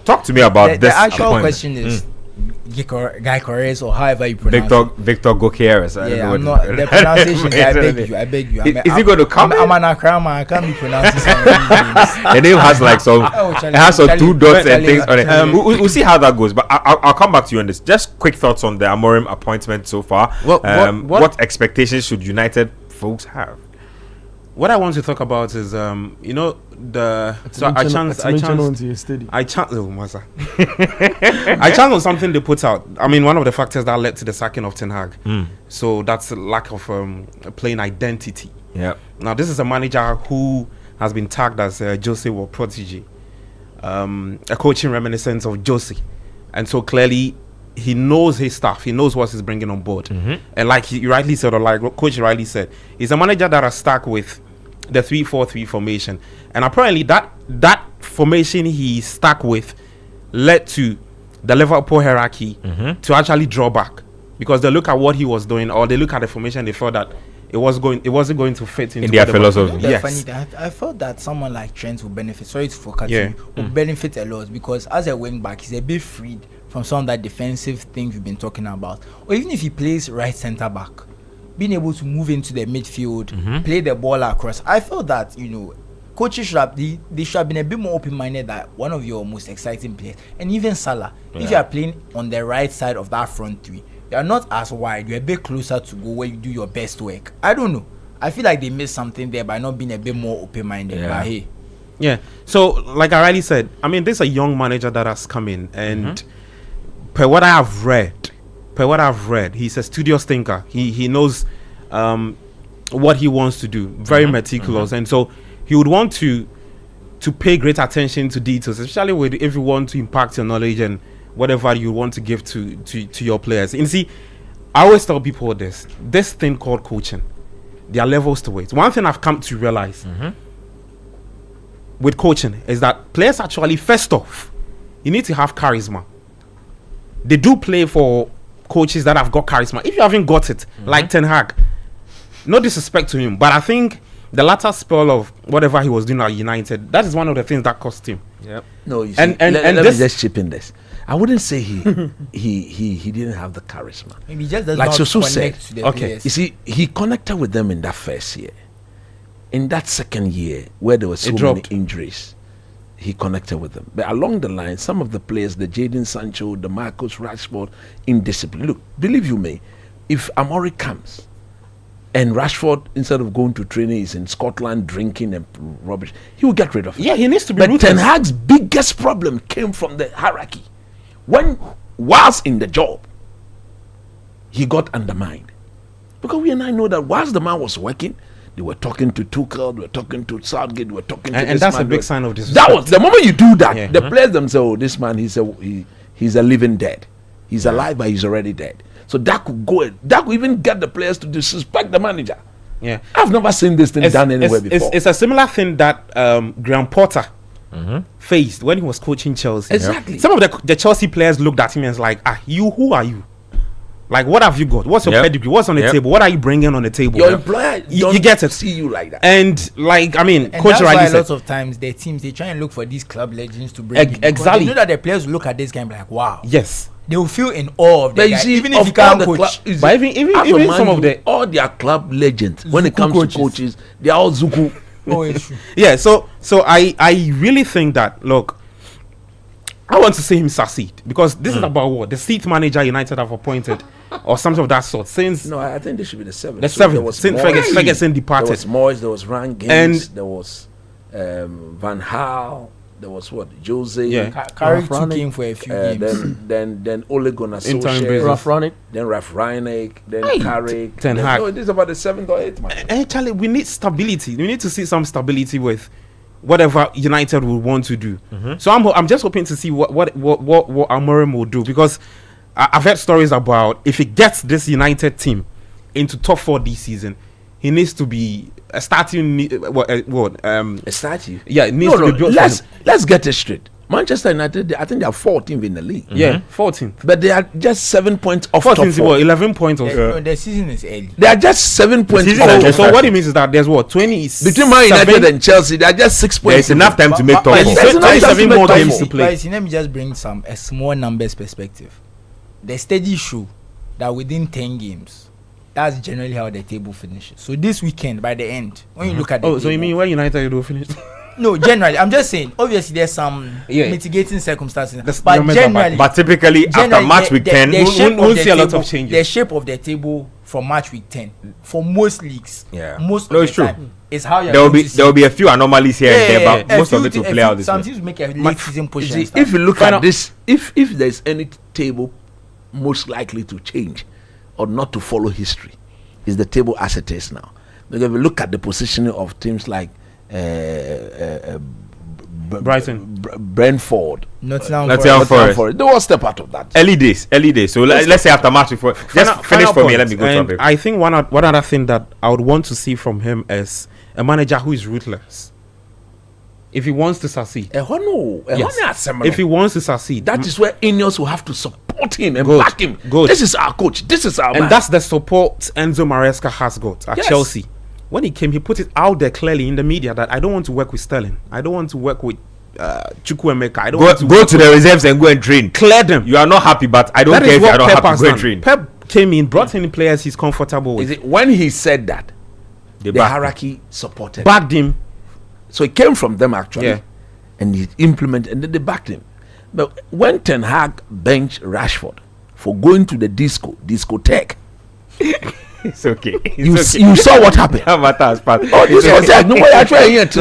talk to me about this. The actual question is Guy Corres, or however you pronounce it. Victor Gokieres. I'm not the pronunciation. I beg you. Is he going to come? I'm an Accra man. I can't be pronouncing some of these names. The name has like some. It has some 2 dots and things on it. We'll see how that goes. But I'll come back to you on this. Just quick thoughts on the Amorim appointment so far. What expectations should United folks have? What I want to talk about is, I chanced on something they put out. I mean, one of the factors that led to the sacking of Ten Hag. So that's a lack of playing identity. Yeah. Now this is a manager who has been tagged as Jose or protege, a coaching reminiscence of Jose, and so clearly he knows his stuff. He knows what he's bringing on board. And like you rightly said, or like Coach rightly said, he's a manager that has stuck with the 3-4-3 formation, and apparently that formation he stuck with led to the Liverpool hierarchy to actually draw back, because they look at what he was doing, or they look at the formation, they felt that it wasn't going to fit into their philosophy. Yes. Funny, I felt that someone like Trent would benefit. Sorry for cutting. Would benefit a lot, because as a wing back, he's a bit freed from some of that defensive things we've been talking about. Or even if he plays right centre back, being able to move into the midfield, play the ball across. I felt that, coaches should have they should have been a bit more open-minded that one of your most exciting players, and even Salah, if you are playing on the right side of that front three, you are not as wide, you're a bit closer to go where you do your best work. I don't know. I feel like they missed something there by not being a bit more open-minded. But hey. Yeah. So, like I already said, I mean, this is a young manager that has come in, and per what I've read, he's a studious thinker. He knows what he wants to do. Very meticulous, and so he would want to pay great attention to details, especially if you want to impact your knowledge and whatever you want to give to your players. And see, I always tell people this thing called coaching, there are levels to it. One thing I've come to realize with coaching is that players actually, first off, you need to have charisma. They do play for coaches that have got charisma. If you haven't got it, like Ten Hag, no disrespect to him, but I think the latter spell of whatever he was doing at United, that is one of the things that cost him. Yep. No, you see, and let me just chip in this. I wouldn't say he didn't have the charisma. Maybe he just does like not Soso connect said. to the Okay, players. you see, he connected with them in that first year. In that second year, where there were so many injuries, he connected with them. But along the line, some of the players, the Jadon Sancho, the Marcus Rashford, indiscipline. Look, believe you me, if Amori comes and Rashford, instead of going to training, is in Scotland drinking and rubbish, he will get rid of him. Yeah, he needs to be But ruthless. Ten Hag's biggest problem came from the hierarchy. Whilst in the job, he got undermined. Because we and I know that whilst the man was working, they were talking to Tuchel, they were talking to Southgate, they were talking to and this that's man. a big sign of this. That was the moment you do that. Yeah. The players themselves, oh, this man, he's a living dead. He's alive, but he's already dead. So that could even get the players to disrespect the manager. Yeah, I've never seen this thing done anywhere before. It's a similar thing that Graham Potter faced when he was coaching Chelsea. Exactly. Some of the Chelsea players looked at him and was like, who are you? Like, what have you got? What's your pedigree? What's on the table? What are you bringing on the table? Your employer you get it. See you like that. And like, I mean, And Coach that's why Riley a said, lot of times their teams, they try and look for these club legends to bring in, because exactly. they know that the players will look at this guy and be like, wow. yes. They will feel in awe of But the you guy, see, even if of you can't all the coach. But even some of the all their club legends, when it Zuku comes to coaches, they are all Zuku. Oh, it's true. yeah. So I really think that, look, I want to see him succeed, because this is about what the 6th manager United have appointed, or something of that sort. Since No, I think they should be the 7th. the 7th, there was since Moyes, Ferguson departed. There was Moyes, there was Rangers, And- there was Van Gaal, there was what Jose. Yeah. Carrick Ralph took him for a few games. Then Ole Gunnar Interim Solskjaer, basis. Ralph Ranick. then Ralph Rangnick, then Carrick. Ten then- Hag. No, this is about the 7th or 8th man. Charlie, we need stability. We need to see some stability with whatever United will want to do. So I'm just hoping to see what Amorim will do, because I've heard stories about if he gets this United team into top 4 this season, he needs to be a starting A statue. yeah, it needs to be built. Let's get it straight. Manchester United, I think they are 14th in the league. Yeah, 14th. But they are just 7 points off top 14th, 4. 11 points. No, the season is early. They are just 7 points season off. is So, just so started. what it means is that there's what 20 Between Man United and Chelsea, they are just 6 points. There's enough time to make top but- four. There's enough time to 27 make more top games four. to play. But let me just bring a small numbers perspective. The steady show that within 10 games, that's generally how the table finishes. So this weekend, by the end, when you look at the Oh, so you table- mean when United will finish? No, generally, I'm just saying. Obviously, there's some Yeah. mitigating circumstances, That's but your mental generally, But typically, after generally, match week 10, the shape we'll of the see a lot table- of changes. The shape of the table from match week 10 for most leagues. Most no, of it's the true. time is how you're There will going be to there will see be a few anomalies here and there, but most of it will play out this some way. teams make a late season push. See, if you look at this, if there's any table most likely to change or not to follow history, is the table as it is now. Because if you look at the positioning of teams like Brighton, Brentford, Nottingham Forest. They will step out of that. Early days. So let's say after match before. Just finish for me. Let me go to a break. I think one other thing that I would want to see from him is a manager who is ruthless. If he wants to succeed, if he wants to succeed, that is where Ineos will have to support him and Good. back him. Good. This is our coach. This is our man. and that's the support Enzo Maresca has got at Yes. Chelsea. When he came, he put it out there clearly in the media that I don't want to work with Sterling. I don't want to work with Chukwuemeka. I don't want to Go work to the reserves and go and train. clear them. You are not happy, but I don't That care is if you what are not Pep happy. has Go and done. train. Pep came in, brought in players he's comfortable with. Is it when he said that They the back- hierarchy supported? Backed him. So it came from them actually, Yeah. and he implemented, and then they backed him. But when Ten Hag benched Rashford for going to the discotheque, It's okay. you It's okay. you saw what happened. That matter has passed. Oh, discotheque! Nobody actually here to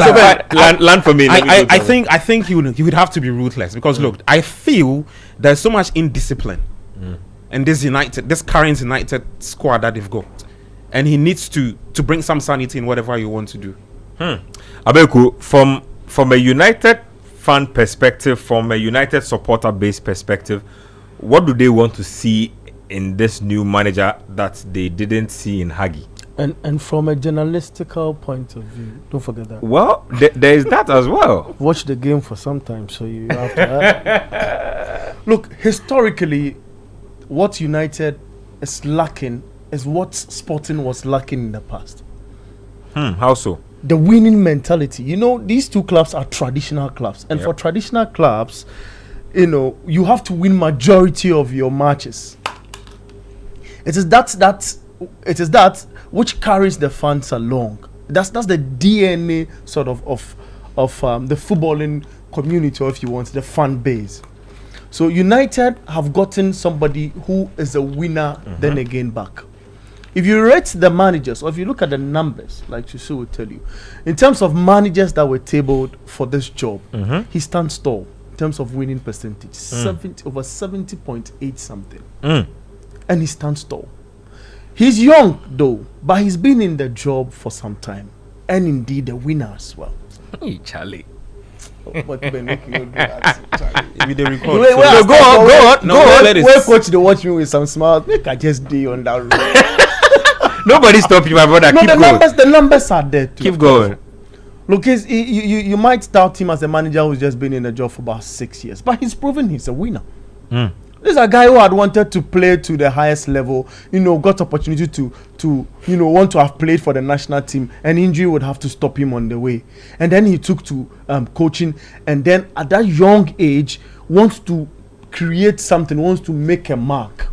Land for me. Let me go to I a break. think he would have to be ruthless because look, I feel there's so much indiscipline in this current United squad that they've got, and he needs to bring some sanity in whatever you want to do. Abeku, from a United fan perspective, from a United supporter based perspective, what do they want to see in this new manager that they didn't see in Hagi? And from a journalistical point of view, don't forget that. Well, there is that as well. Watch the game for some time, so you have to. Look, historically, what United is lacking is what Sporting was lacking in the past. How so? The winning mentality. You know, these two clubs are traditional clubs, and for traditional clubs, you know, you have to win majority of your matches. It is that which carries the fans along. That's the DNA sort of the footballing community, or if you want, the fan base. So United have gotten somebody who is a winner, then again back. If you rate the managers, or if you look at the numbers, like Chisu will tell you, in terms of managers that were tabled for this job, he stands tall in terms of winning percentage, over 70.8 something, and he stands tall. He's young though, but he's been in the job for some time, and indeed a winner as well. Hey, Charlie. But Ben, look, you don't do that, Charlie. With the record, Wait, so- go on. No, let it- Where coach they watch me with some smiles. Make I just be on that road. Nobody stop you, my brother. No, Keep the going. numbers are there too. Keep going. Look, you might doubt him as a manager who's just been in the job for about 6 years, but he's proven he's a winner. This is a guy who had wanted to play to the highest level, you know, got opportunity to you know, want to have played for the national team, and injury would have to stop him on the way. And then he took to coaching, and then at that young age wants to create something, wants to make a mark.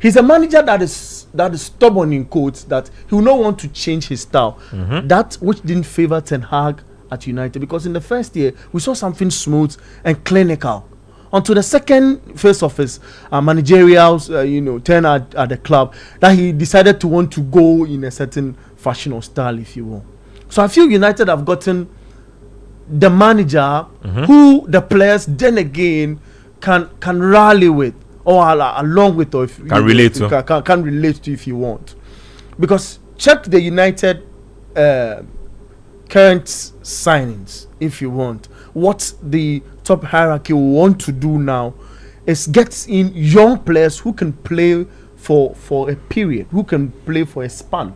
He's a manager that is stubborn in quotes, that he will not want to change his style. That which didn't favor Ten Hag at United, because in the first year we saw something smooth and clinical. Until the second phase of his managerial, turn at the club, that he decided to want to go in a certain fashion or style, if you will. So I feel United have gotten the manager who the players then again can rally with, or along with, or if Can relate to. Can relate to if you want. Because check the United current signings, if you want. What the top hierarchy want to do now is get in young players who can play for a period, who can play for a span.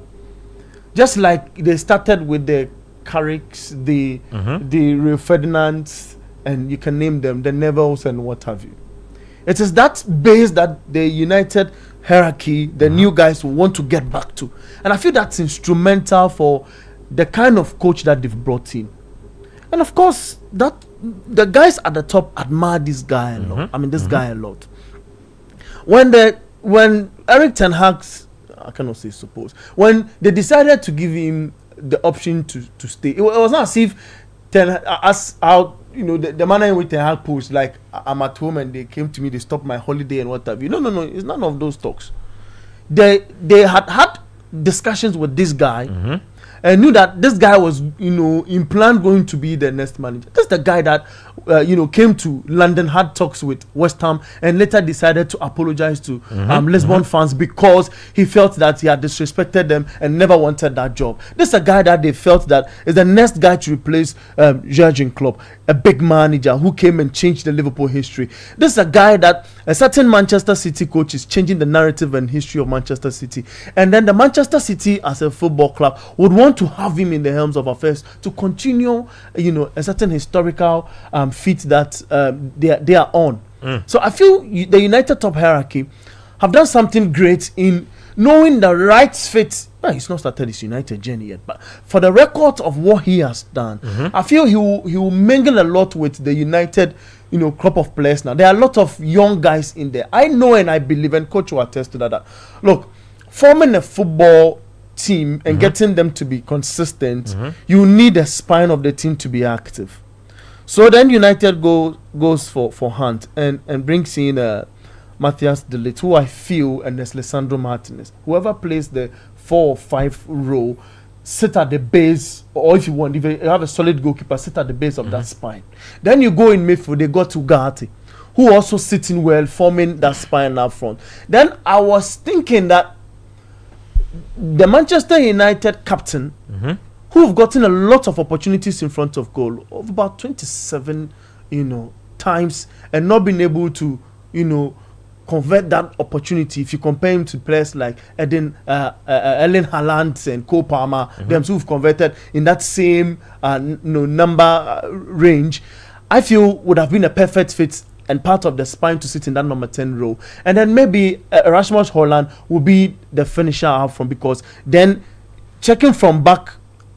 Just like they started with the Carricks, the Rio Ferdinands, and you can name them, the Nevilles and what have you. It is that base that the United hierarchy, the new guys want to get back to. And I feel that's instrumental for the kind of coach that they've brought in. And of course, that the guys at the top admire this guy a lot. I mean, this guy a lot. When Eric Ten Hag's, I cannot say suppose, when they decided to give him the option to stay, it was not as if the manner in which Ten Hag pushed, like, I'm at home and they came to me, they stopped my holiday and what have you. No, it's none of those talks. they had discussions with this guy. And knew that this guy was, in plan going to be the next manager. That's the guy that, came to London, had talks with West Ham, and later decided to apologize to Lisbon fans because he felt that he had disrespected them and never wanted that job. This is a guy that they felt that is the next guy to replace Jurgen Klopp, a big manager who came and changed the Liverpool history. This is a guy that a certain Manchester City coach is changing the narrative and history of Manchester City. And then the Manchester City as a football club would want to have him in the helms of affairs to continue, a certain historical feat that they are on. So I feel the United top hierarchy have done something great in knowing the right fit. Well, he's not started his United journey yet, but for the record of what he has done, I feel he will mingle a lot with the United crop of players now. There are a lot of young guys in there. I know and I believe, and coach will attest to that. Look, forming a football team and getting them to be consistent, you need a spine of the team to be active. So then United goes for Hunt and brings in Matthias De Ligt, who I feel, and there's Lisandro Martinez. Whoever plays the 4 or 5 role, sit at the base, or if you have a solid goalkeeper, sit at the base of that spine. Then you go in midfield, they got Ugarte, who also sitting well, forming that spine up front. Then I was thinking that the Manchester United captain, who've gotten a lot of opportunities in front of goal, of about 27, times, and not been able to, convert that opportunity. If you compare him to players like Erling Haaland and Cole Palmer, them who've converted in that same number range, I feel would have been a perfect fit and part of the spine to sit in that number 10 role. And then maybe Rasmus Haaland will be the finisher up front, because then checking from back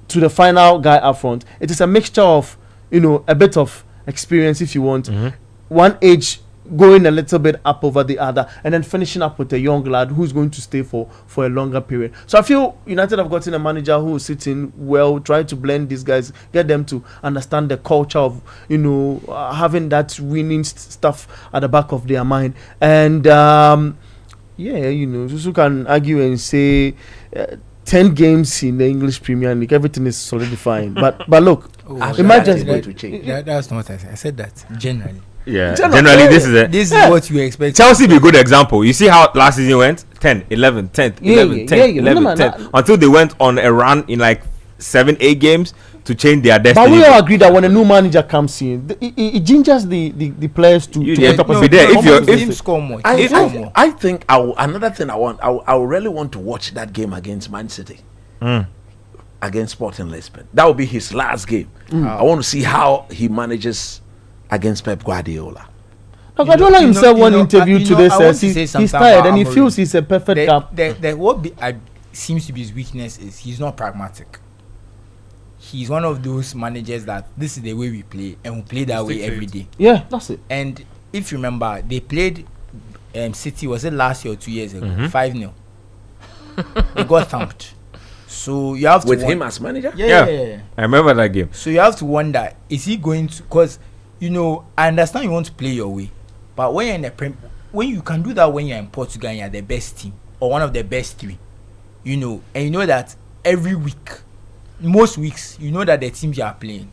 to the final guy up front, it is a mixture of, a bit of experience, if you want, one age going a little bit up over the other, and then finishing up with a young lad who's going to stay for a longer period. So I feel United have gotten a manager who is sitting well, try to blend these guys, get them to understand the culture of having that winning stuff at the back of their mind. And Susu can argue and say 10 games in the English Premier League, everything is solidifying. but look, imagine going to change. That's not what I said. I said that generally. Yeah, generally this is what you expect. Chelsea be a good example. You see how last season went? 10, 11, 10, 11, 10, 11, 10. Until they went on a run in like 7-8 games to change their destiny. But we all agree that when a new manager comes in, it gingers the players to be there. If you score more, I think another thing I really want to watch that game against Man City. Against Sporting Lisbon. That will be his last game. I want to see how he manages against Pep Guardiola. Guardiola himself one interview today says he's tired and he feels he's a perfect cap. What seems to be his weakness is he's not pragmatic. He's one of those managers that this is the way we play, and we play that way every day. Yeah, that's it. And if you remember, they played City, was it last year or 2 years ago? 5-0. They got thumped. So you have to with him as manager. Yeah, I remember that game. So you have to wonder, is he going to? Because I understand you want to play your way, but when you're in the when you can do that when you're in Portugal and you're the best team or one of the best 3, and you know that every week, most weeks, that the teams you are playing,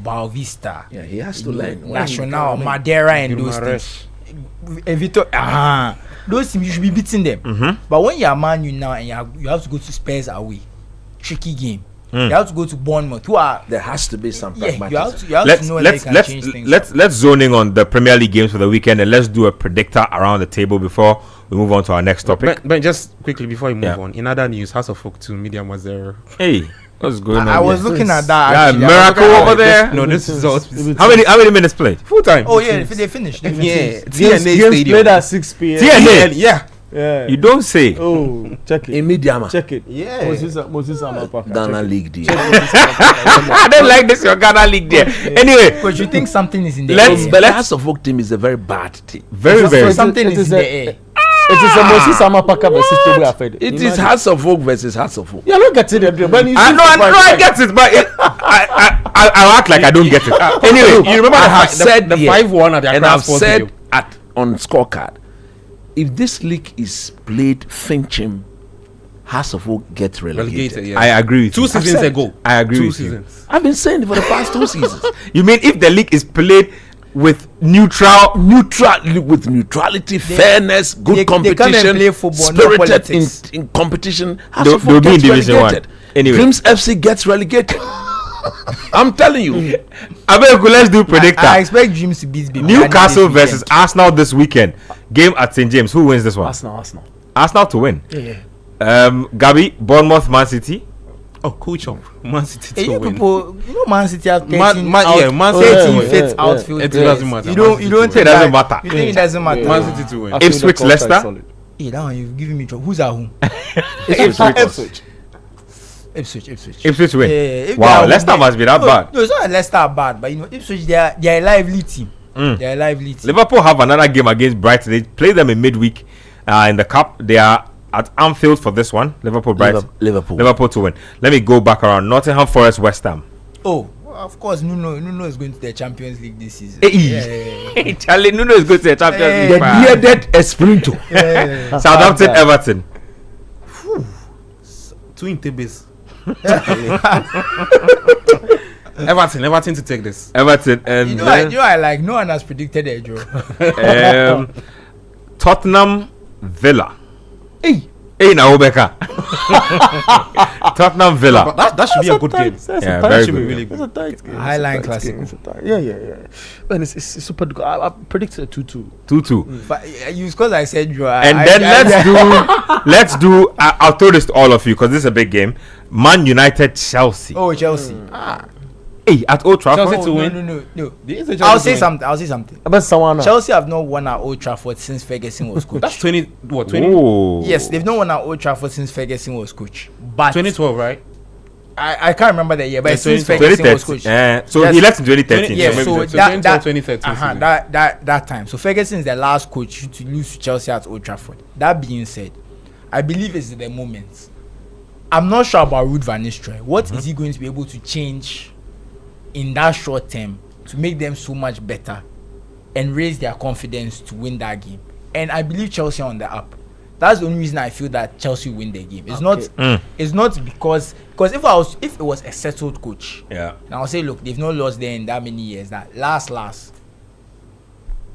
Boavista, he has to learn Nacional, Madeira, and those things. Those teams you should be beating them. But when you're Man U now and you have to go to Spurs away, tricky game. You have to go to Bournemouth. There has to be some pragmatism. You have to know that they can change things. Let's zone in on the Premier League games for the weekend, and let's do a predictor around the table before we move on to our next topic. But just quickly before we move on, in other news, House of Folk 2, Medium was there. Hey, what's going on? I was looking at that. Miracle over there. No, this is all. How many minutes played? Full time. Oh yeah, they finished. TNA played at 6 p.m. TNA, yeah. You don't say. Oh, check it. In Mediama. Check it. Yeah. Moses Amapaka. Ghana League deal. I don't like this, your Ghana League there. Anyway. But you think something is in the air? But the House of Folk team is a very bad team. Very. Something is in the air. It is a Moses Amapaka versus Toby Afede. It is House of Folk versus House of Folk. Yeah, look at it. I get it, but I act like I don't get it. Anyway, You remember I have said the 5-1 at the and I've said on scorecard, if this league is played, Fincham, House of Oak gets relegated. Yeah. I agree with you. 2 seasons ago. I agree 2 with you. seasons. I've been saying it for the past 2 seasons. You mean if the league is played with neutral with neutrality, fairness, good they come and competition, play football, no spirited politics. in competition, They'll be in Division 1. Anyway. Dreams FC gets relegated. I'm telling you. Abeg, let's do predictor. I expect Dreams to beat Newcastle versus Arsenal this weekend. Game at St James. Who wins this one? Arsenal to win. Yeah. Gabi, Bournemouth, Man City. Oh, coach of Man City Hey, to you win. people, you know Man City have 13 Man City 13 win. fit outfield. It players. doesn't matter. You don't Man think City It doesn't matter. You think it doesn't matter? Man City to win. Ipswich, Leicester. Hey, that one you've given me trouble. Who's at home? Ipswich win. If Wow, they are- Leicester must be that bad. No, it's not Leicester are bad, but you know Ipswich they are a lively team. They are a lively team. Liverpool have another game against Brighton. They play them in midweek in the cup. They are at Anfield for this one. Brighton. Liverpool to win. Let me go back around. Nottingham Forest, West Ham. Oh, of course, Nuno is going to the Champions League this season. Hey, Charlie, Nuno is going to the Champions The League. bearded Esprinto. Southampton, Everton. Twin Tibis. Everton to take this. Everton and You know, I like no one has predicted a draw. Tottenham, Villa. Hey, Naobeka. Tottenham, Villa. That should be a good game. Yeah, very good. Really good. Highline Classic. Yeah. Man, it's super good. I predicted 2-2. 2-2. But you because I said draw. And then let's do. I'll throw this to all of you because this is a big game. Man United, Chelsea. Oh, Chelsea. Hey, at Old Trafford. Chelsea to win. No. Chelsea I'll to say win. something. But someone Chelsea have not won at Old Trafford since Ferguson was coach. That's 20. Oh. Yes, they've not won at Old Trafford since Ferguson was coach. But 2012, right? I can't remember the year, but Yeah, since Ferguson was 2013. coach. So Yes. he left in 2013. Yeah, maybe so that's- that 2013 season. that time. So Ferguson is the last coach to lose to Chelsea at Old Trafford. That being said, I believe it's the moment. I'm not sure about Ruud van Nistelrooy. What is he going to be able to change in that short term to make them so much better and raise their confidence to win that game? And I believe Chelsea are on the up. That's the only reason I feel that Chelsea win the game. It's not because if it was a settled coach, Yeah. and I'll say, look, they've not lost there in that many years. That last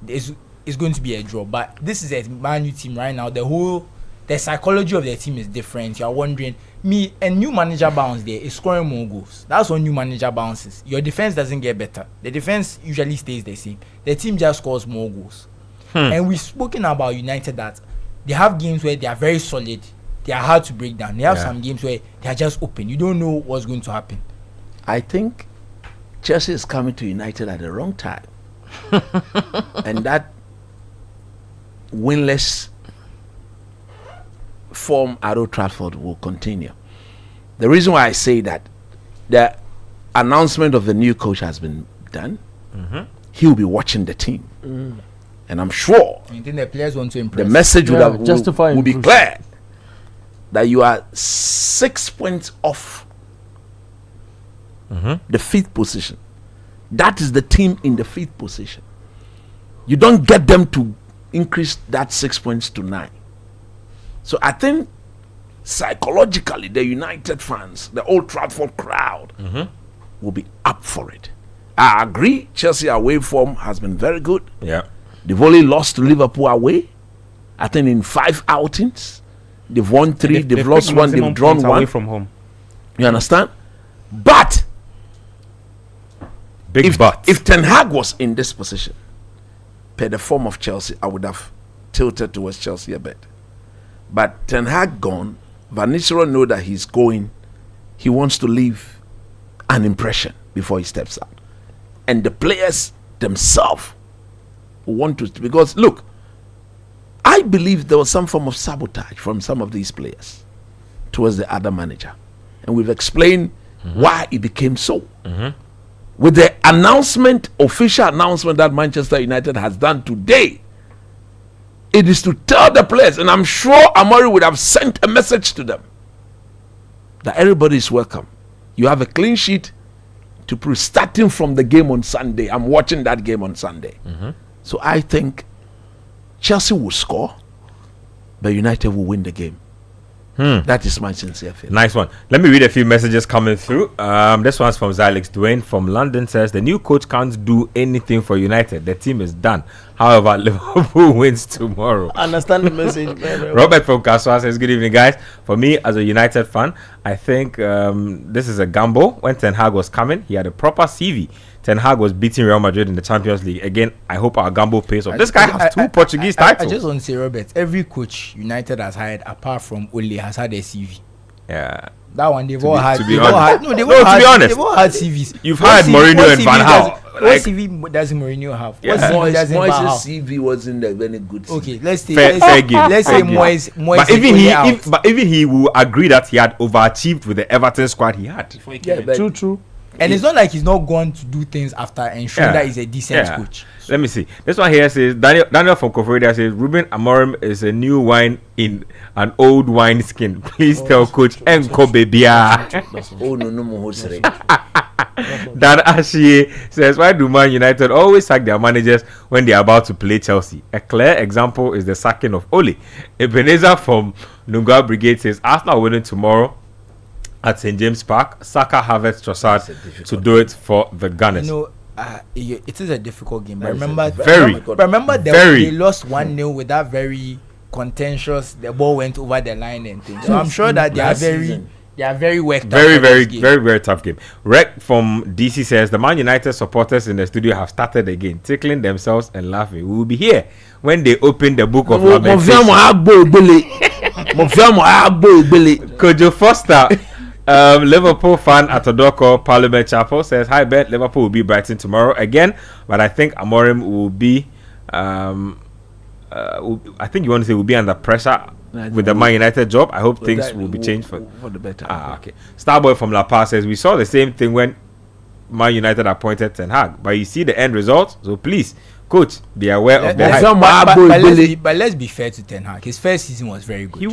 is going to be a draw. But this is a Man U team right now. The psychology of their team is different. You are wondering, new manager bounce there is scoring more goals. That's when new manager bounces. Your defense doesn't get better. The defense usually stays the same. The team just scores more goals. And we've spoken about United that they have games where they are very solid. They are hard to break down. They have some games where they are just open. You don't know what's going to happen. I think Chelsea is coming to United at the wrong time. And that winless form at Old Trafford will continue. The reason why I say that, the announcement of the new coach has been done. He'll be watching the team. And I'm sure I think the players want to impress. the message Yeah, will be improvement. clear that you are 6 points off the 5th position. That is the team in the 5th position. You don't get them to increase that 6 points to 9. So I think psychologically the United fans, the Old Trafford crowd will be up for it. I agree, Chelsea away form has been very good. Yeah. They've only lost to Liverpool away. I think in 5 outings. They've won 3, they've lost 1, they've drawn 1. away from home. You understand? But if Ten Hag was in this position, per the form of Chelsea, I would have tilted towards Chelsea a bit. But Ten Hag gone, Van Nistelrooy know that he's going. He wants to leave an impression before he steps out. And the players themselves want to, because look, I believe there was some form of sabotage from some of these players towards the other manager, and we've explained why it became so. With the official announcement that Manchester United has done today, it is to tell the players, and I'm sure Amari would have sent a message to them, that everybody is welcome. You have a clean sheet to prove, starting from the game on Sunday. I'm watching that game on Sunday. So I think Chelsea will score. but United will win the game. That is my sincere feeling. Nice one. Let me read a few messages coming through. This one's from Zylex Dwayne from London. Says the new coach can't do anything for United. The team is done. However, Liverpool wins tomorrow. Understand the message. Robert from Kaswa says, good evening, guys. For me, as a United fan, I think this is a gamble. When Ten Hag was coming, he had a proper CV. Ten Hag was beating Real Madrid in the Champions League. Again, I hope our gamble pays off. This guy has two Portuguese titles. I just want to say, Robert, every coach United has hired, apart from Ole, has had a CV. Yeah. That one, they've all had. To be honest, They've all had CVs. You've hired Mourinho and Van Gaal. What CV does Mourinho have? Yeah. What CV does Van Gaal? Moyes' CV wasn't a very good CV. Okay, let's say Fair game. Let's say Moyes. But even he will agree that he had overachieved with the Everton squad he had. True. And it's not like he's not going to do things after ensuring that he's a decent coach. Let me see. This one here says Daniel from Koforidua says Ruben Amorim is a new wine in an old wine skin. Please tell Coach Enko Bebia. Dan Ashie says, why do Man United always sack their managers when they are about to play Chelsea? A clear example is the sacking of Ole. Ebenezer from Nungwa Brigade says Arsenal winning tomorrow at St. James Park. Saka, Havertz, Trossard to do it for the Gunners. It is a difficult game. But remember, they lost 1-0 with that very contentious. The ball went over the line and things. So I'm sure that they are very worked out. Very tough game. Rec from DC says the Man United supporters in the studio have started again, tickling themselves and laughing. We will be here when they open the book of Lamentation. Kojo Foster, Liverpool fan at Odoko Parliament Chapel says, hi Bet, Liverpool will be Brighton tomorrow again, but I think Amorim will be I think you want to say will be under pressure with the Man United job. I hope things will be changed for the better. Okay. Starboy from La Paz says we saw the same thing when Man United appointed Ten Hag, but you see the end result. So please, coach, be aware of the hype. But let's be fair to Ten Hag. His first season was very good.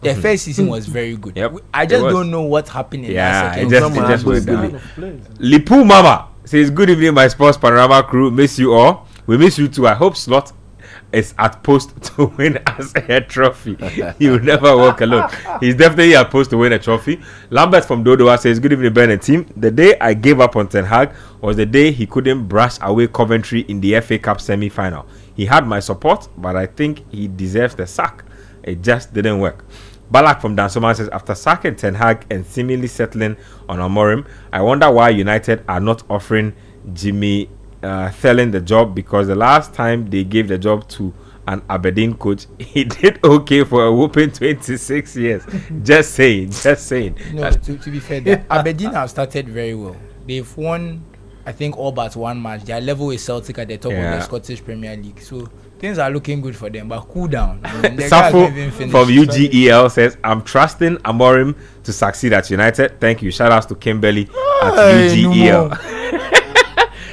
The first season was very good. Yep, I just don't know what happened in that second. It just went down. Lipu Mama says, good evening, my Sports Panorama crew. Miss you all. We miss you too. I hope Slot is at post to win us a trophy. He will never walk alone. He's definitely at post to win a trophy. Lambert from Dodowa says, good evening, Ben and team. The day I gave up on Ten Hag was the day he couldn't brush away Coventry in the FA Cup semi-final. He had my support, but I think he deserves the sack. It just didn't work. Balak from Dansoman says, after sacking Ten Hag and seemingly settling on Amorim, I wonder why United are not offering Jimmy Thelen the job, because the last time they gave the job to an Aberdeen coach, he did okay for a whooping 26 years. Just saying. No, to be fair, Aberdeen have started very well. They've won, I think, all but one match. Their level is Celtic at the top of the Scottish Premier League. So things are looking good for them, but cool down. Safo from UGEL says, I'm trusting Amorim to succeed at United. Thank you. Shout outs to Kimberly at UGEL.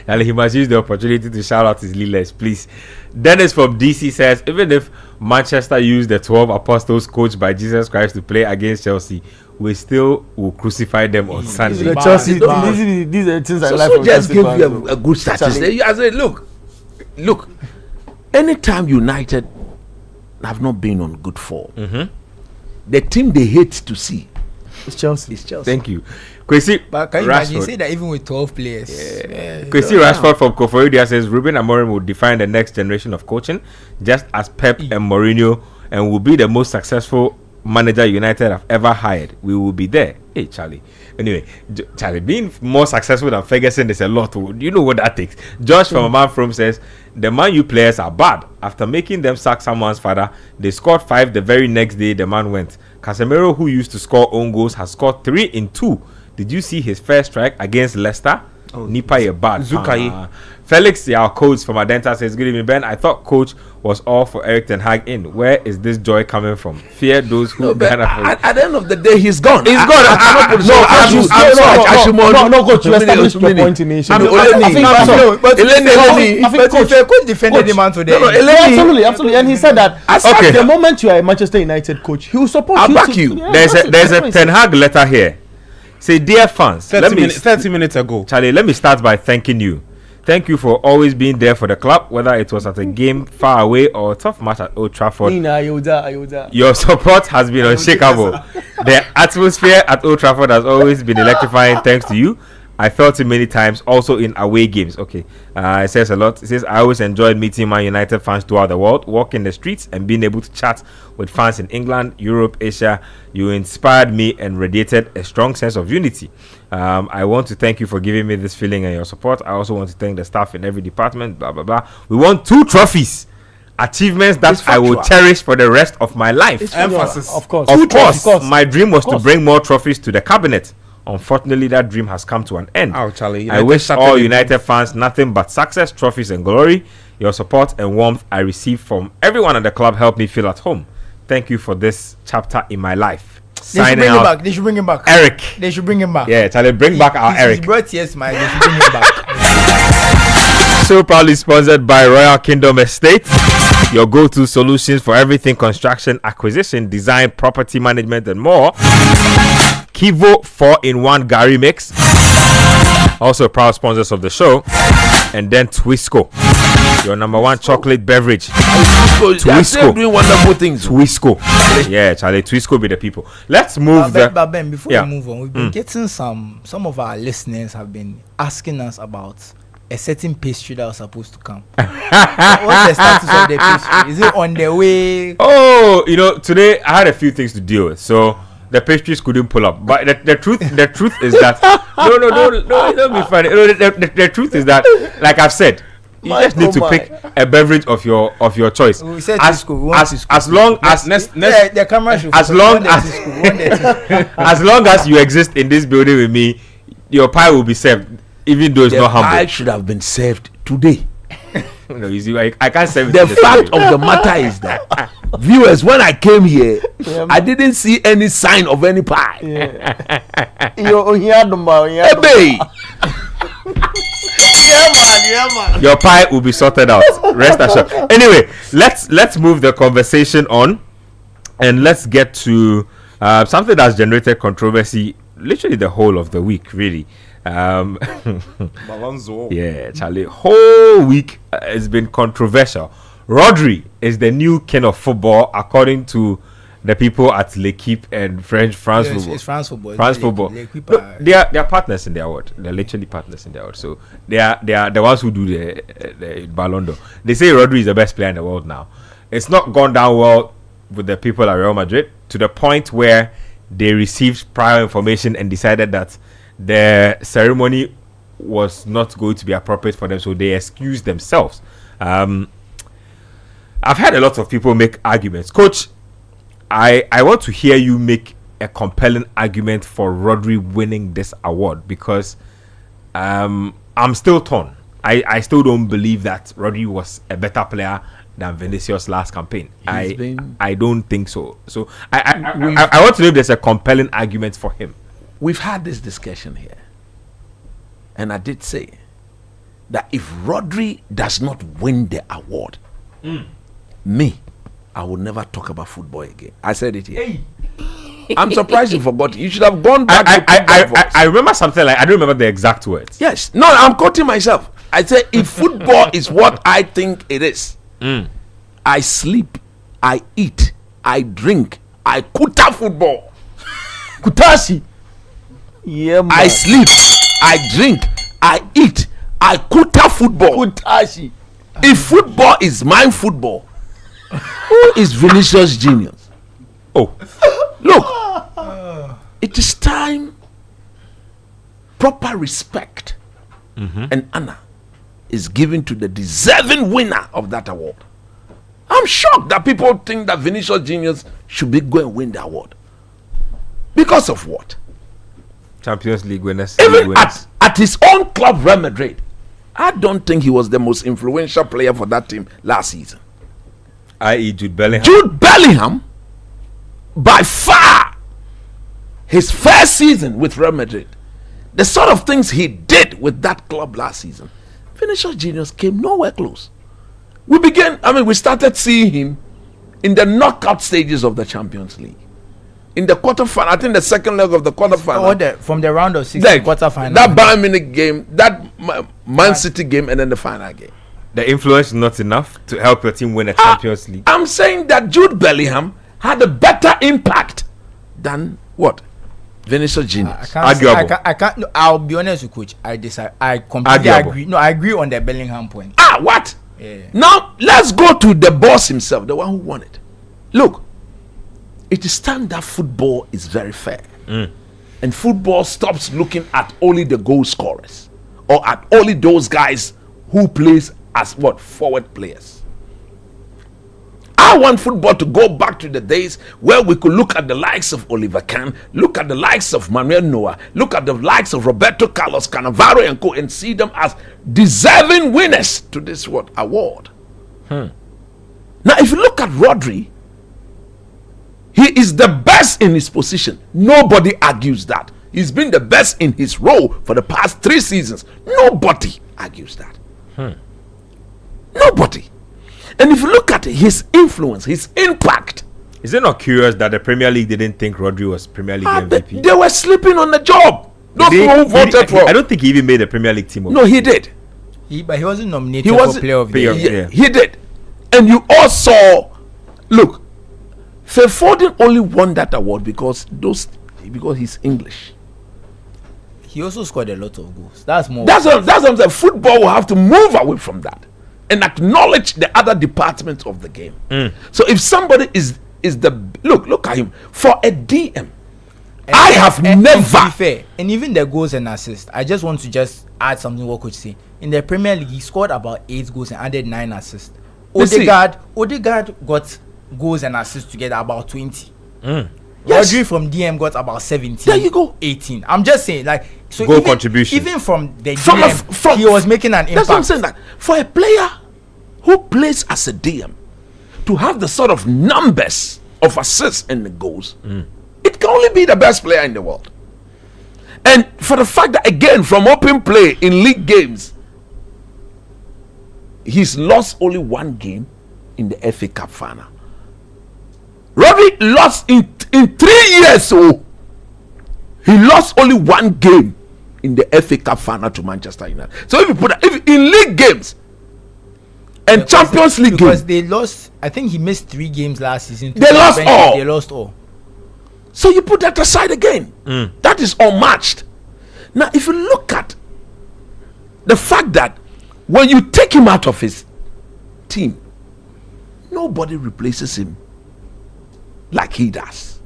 And he must use the opportunity to shout out his leaders, please. Dennis from DC says, even if Manchester used the 12 apostles coached by Jesus Christ to play against Chelsea, we still will crucify them on Sunday. The Chelsea, these are things I like. So just give you a good statistic. I said, look, anytime United have not been on good form, the team they hate to see is Chelsea. Thank you. Kwesi, but can you imagine, say that even with 12 players? Kwesi Rashford from Koforidua says Ruben Amorim will define the next generation of coaching, just as Pep and Mourinho, and will be the most successful manager United have ever hired. We will be there. Hey, Charlie. Anyway, Charlie, being more successful than Ferguson is a lot. Do you know what that takes? Josh from a man from says the Man U players are bad. After making them sack someone's father, they scored 5 the very next day the man went. Casemiro, who used to score own goals, has scored 3 in 2. Did you see his first strike against Leicester? Nipa ye bad. Zukai. Felix, our coach from Adenta, says, good evening, Ben. I thought coach was all for Eric Ten Hag in. Where is this joy coming from? Fear those who at the end of the day, he's gone. He's gone. No, coach, you established your point in issue. But coach defended him on today. Absolutely. And he said that at the moment you are a Manchester United coach, he will support you. I'll back you. There's a Ten Hag letter here. Say, dear fans, 30 minutes ago, Charlie, let me start by thanking you. Thank you for always being there for the club, whether it was at a game far away or a tough match at Old Trafford. Your support has been unshakable. The atmosphere at Old Trafford has always been electrifying thanks to you. I felt it many times, also in away games. Okay, it says a lot. It says, I always enjoyed meeting Man United fans throughout the world, walking the streets and being able to chat with fans in England, Europe, Asia. You inspired me and radiated a strong sense of unity. I want to thank you for giving me this feeling and your support. I also want to thank the staff in every department, blah, blah, blah. We won 2 trophies. Achievements that I will cherish for the rest of my life. Emphasis. Of course. Of course. My dream was to bring more trophies to the cabinet. Unfortunately, that dream has come to an end. Oh, Charlie, I wish all United fans nothing but success, trophies, and glory. Your support and warmth I received from everyone at the club helped me feel at home. Thank you for this chapter in my life. They should bring him back. They should bring him back. Eric. They should bring him back. Yeah, Charlie, bring back our Eric. He's brought tears, man. They should bring him back. So proudly sponsored by Royal Kingdom Estate, your go-to solutions for everything construction, acquisition, design, property management, and more. Kivo 4-in-1 Gary Mix, also proud sponsors of the show, and then Twisco, your number 1 chocolate beverage. Twisco doing wonderful things. Twisco, yeah, Charlie, Twisco be the people. Let's move. But Ben, before we move on, we've been getting some of our listeners have been asking us about a certain pastry that was supposed to come. What's the status of the pastry? Is it on the way? Oh, today I had a few things to deal with, so the pastries couldn't pull up. But the truth is that don't be funny. The truth is that, like I've said, you just need to pick a beverage of your choice. We said as long as the camera should as long as you exist in this building with me, your pie will be served, even though it's not humble. The pie should have been served today. No, you see, I can't serve it. The fact of the matter is that, viewers, when I came here, I didn't see any sign of any pie. Your pie will be sorted out. Rest assured. Anyway, let's move the conversation on, and let's get to something that's generated controversy literally the whole of the week, really. Yeah, Charlie, whole week has been controversial. Rodri is the new king of football, according to the people at L'Equipe and France Football. It's France Football. France Football. No, they are partners in their award. They're literally partners in their award. So they are the ones who do the Ballon d'Or. They say Rodri is the best player in the world now. It's not gone down well with the people at Real Madrid, to the point where they received prior information and decided that the ceremony was not going to be appropriate for them, so they excused themselves. I've had a lot of people make arguments. Coach, I want to hear you make a compelling argument for Rodri winning this award, because I'm still torn. I still don't believe that Rodri was a better player than Vinicius last campaign. I don't think so. So I want to know if there's a compelling argument for him. We've had this discussion here, and I did say that if Rodri does not win the award, I will never talk about football again. I said it here. Hey. I'm surprised you forgot. You should have gone back. I remember something like, I don't remember the exact words. Yes. No, I'm quoting myself. I said, if football is what I think it is, I sleep, I eat, I drink, I kuta football. Kutashi. Yeah, man. I sleep, I drink, I eat, I kuta football. Kutashi. If football is my football, who is Vinicius Genius? Oh, look, it is time proper respect and honor is given to the deserving winner of that award. I'm shocked that people think that Vinicius Genius should be going to win the award. Because of what? Champions League winners. Even at his own club, Real Madrid, I don't think he was the most influential player for that team last season. I.e. Jude Bellingham. Jude Bellingham, by far, his first season with Real Madrid, the sort of things he did with that club last season, Vinicius Genius came nowhere close. We started seeing him in the knockout stages of the Champions League. In the quarterfinal, I think the second leg of the quarterfinal. From the round of 16 quarterfinal. That Bayern Munich game, that Man City game and then the final game. The influence is not enough to help your team win a Champions League. I'm saying that Jude Bellingham had a better impact than what? Vinicius Junior. I can't. No, I'll be honest with Coach. I completely agree. No, I agree on the Bellingham point. What? Yeah. Now let's go to the boss himself, the one who won it. Look, it is time that football is very fair, and football stops looking at only the goal scorers or at only those guys who plays as what forward players. I want football to go back to the days where we could look at the likes of Oliver Kahn, look at the likes of Manuel Neuer, look at the likes of Roberto Carlos, Cannavaro and co, and see them as deserving winners to this award. Now, if you look at Rodri, he is the best in his position. Nobody argues that. He's been the best in his role for the past 3 seasons. Nobody argues that. Nobody. And if you look at his influence, his impact. Is it not curious that the Premier League didn't think Rodri was Premier League MVP? They were sleeping on the job. Those who voted for. I don't think he even made the Premier League team. No, he did. But he wasn't nominated for Player of the Year. He did. And you all saw, look, Phil Foden only won that award because he's English. He also scored a lot of goals. That's what I'm saying. Football will have to move away from that and acknowledge the other departments of the game. So if somebody is the look at him for a DM, I have never. And to be fair, and even the goals and assists, I just want to add something what Coach say. In the Premier League, he scored about 8 goals and added 9 assists. Odegaard got goals and assists together about 20. Yes. Rodri from DM got about 17. There you go. 18. I'm just saying, so goal contribution. Even from the DM, he was making an impact. That's what I'm saying. That for a player who plays as a DM to have the sort of numbers of assists and the goals, it can only be the best player in the world. And for the fact that again from open play in league games, he's lost only 1 game in the FA Cup final. Rodri lost in 3 years, so he lost only 1 game in the FA Cup final to Manchester United. So if you put that, if in league games and Champions League games, they lost. I think he missed 3 games last season. They lost all. So you put that aside again. That is unmatched. Now, if you look at the fact that when you take him out of his team, nobody replaces him like he does.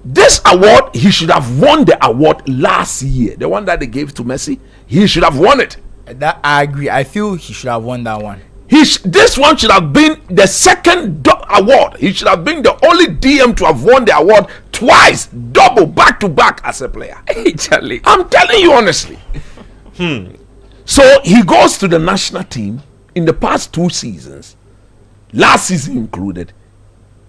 This award, he should have won the award last year. The one that they gave to Messi, he should have won it. That I agree. I feel he should have won that one. This one should have been the second award. He should have been the only DM to have won the award twice, double, back to back as a player. Hey, Charlie. I'm telling you honestly. So he goes to the national team in the past 2 seasons, last season included.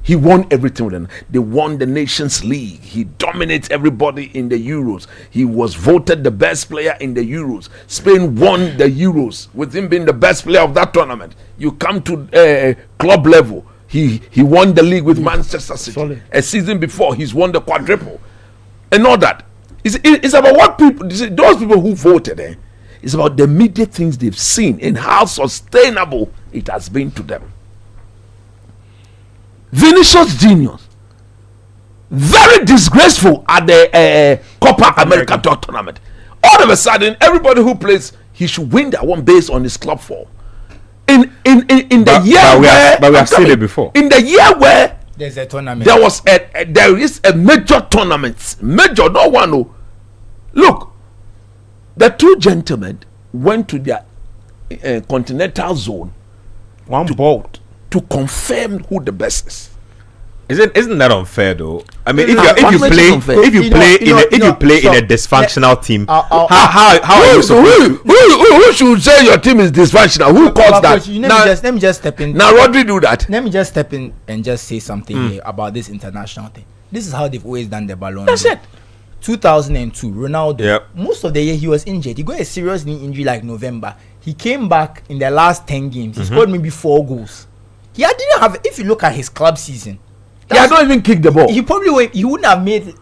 He won everything with them. They won the Nations League. He dominates everybody in the Euros. He was voted the best player in the Euros. Spain won the Euros with him being the best player of that tournament. You come to club level. He won the league with Manchester City. Solid. A season before, he's won the quadruple. And all that. It's about what people, those people who voted, it's about the immediate things they've seen and how sustainable it has been to them. Vinicius Junior, very disgraceful at the Copa America tournament. All of a sudden, everybody who plays, he should win that one based on his club form. In the year where we have seen it before. In the year where there's a tournament, there is a major tournament, major, no one. No. Look, the 2 gentlemen went to their continental zone. One boat. To confirm who the best is. Isn't that unfair though? I mean, if you play in a dysfunctional team, who should say your team is dysfunctional? Who calls that? Let me just step in. Now, Rodri do that. Let me just step in and just say something here about this international thing. This is how they've always done the Ballon. That's it. 2002, Ronaldo. Most of the year he was injured. He got a serious knee injury like November. He came back in the last 10 games. He scored maybe 4 goals. He didn't have. If you look at his club season, he had not even kicked the ball. He wouldn't have made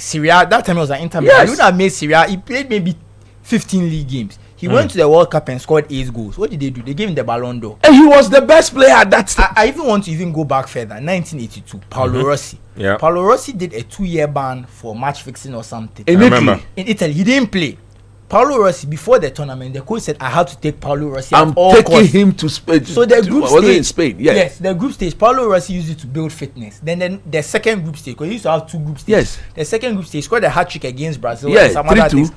Syria. That time it was at Inter. Yes. He wouldn't have made Syria. He played maybe 15 league games. He went to the World Cup and scored 8 goals. What did they do? They gave him the Ballon d'Or. And he was the best player at that time. I even want to even go back further. 1982, Paolo Rossi. Yeah. Paolo Rossi did a 2-year ban for match fixing or something. In Italy. In Italy, he didn't play. Paolo Rossi, before the tournament, the coach said, I have to take Paolo Rossi I'm at all taking costs. him to Spain. So the group was it stage, in Spain? Yeah. Yes, the group stage, Paolo Rossi used it to build fitness. Then the second group stage, because he used to have 2 group stages. Yes. The second group stage, scored a hat-trick against Brazil. Yeah, and some other 3-2. things.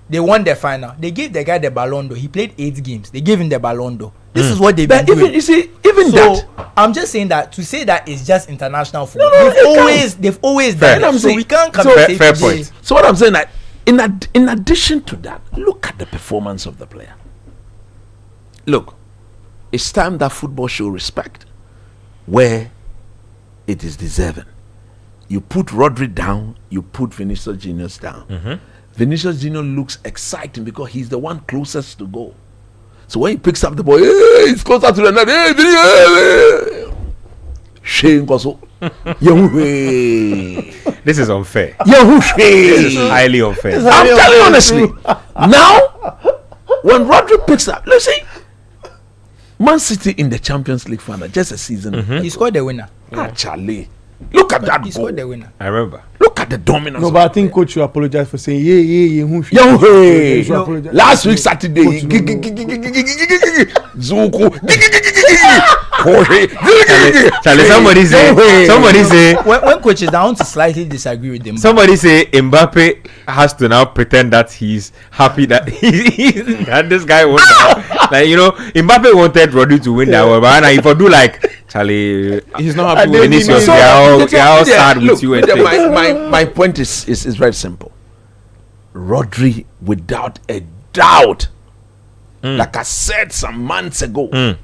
They won the final. They gave the guy the Ballon d'Or. He played 8 games. They gave him the Ballon d'Or. This is what they've been But doing. even you see, even So that. I'm just saying that to say that it's just international football. no, they've always Fair. done it. So saying- we can't come so- and say Fair today- point. So what I'm saying that in addition to that, look at the performance of the player. Look, it's time that football show respect where it is deserving. You put Rodri down, you put Vinicius Junior down. Vinicius Junior looks exciting because he's the one closest to goal. So when he picks up the ball, hey, he's closer to the net. Hey, Vinicius! Shame Koso. This is unfair. This This is highly unfair. I'm telling you honestly. Now, when Rodri picks up, let's see, Man City in the Champions League final, just a season. He scored the winner. Charlie, look at that He goal. scored the winner. I remember. Look at the dominance. No, of but I the think player. coach should apologize for saying yeah. Yo, should apologize. last week Saturday, Coach, no. Zuko, Charlie, somebody say When coaches, I want to slightly disagree with them. somebody say Mbappe has to now pretend that he's happy that that this guy won. Like, you know, Mbappe wanted Rodri to win that one, but if I do like Charlie, He's not happy And with then Vinicius, so- they are all yeah, sad look, with you and yeah, things. my point is very simple. Rodri, without a doubt, like I said some months ago,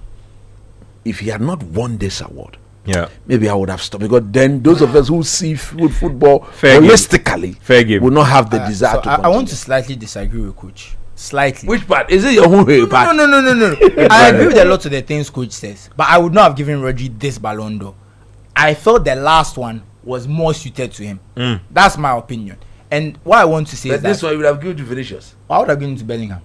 if he had not won this award, Yeah, maybe I would have stopped, because then those of us who see football Fair game. holistically Fair game. will not have the desire So to I want continue. to slightly disagree with coach. Slightly. Which part? Is it your own part? No. I agree with a lot of the things coach says, but I would not have given Rodri this Ballon d'Or. I felt the last one was more suited to him. That's my opinion. And what I want to say But is this that one you would have given to Vinicius. I would have given it to Bellingham.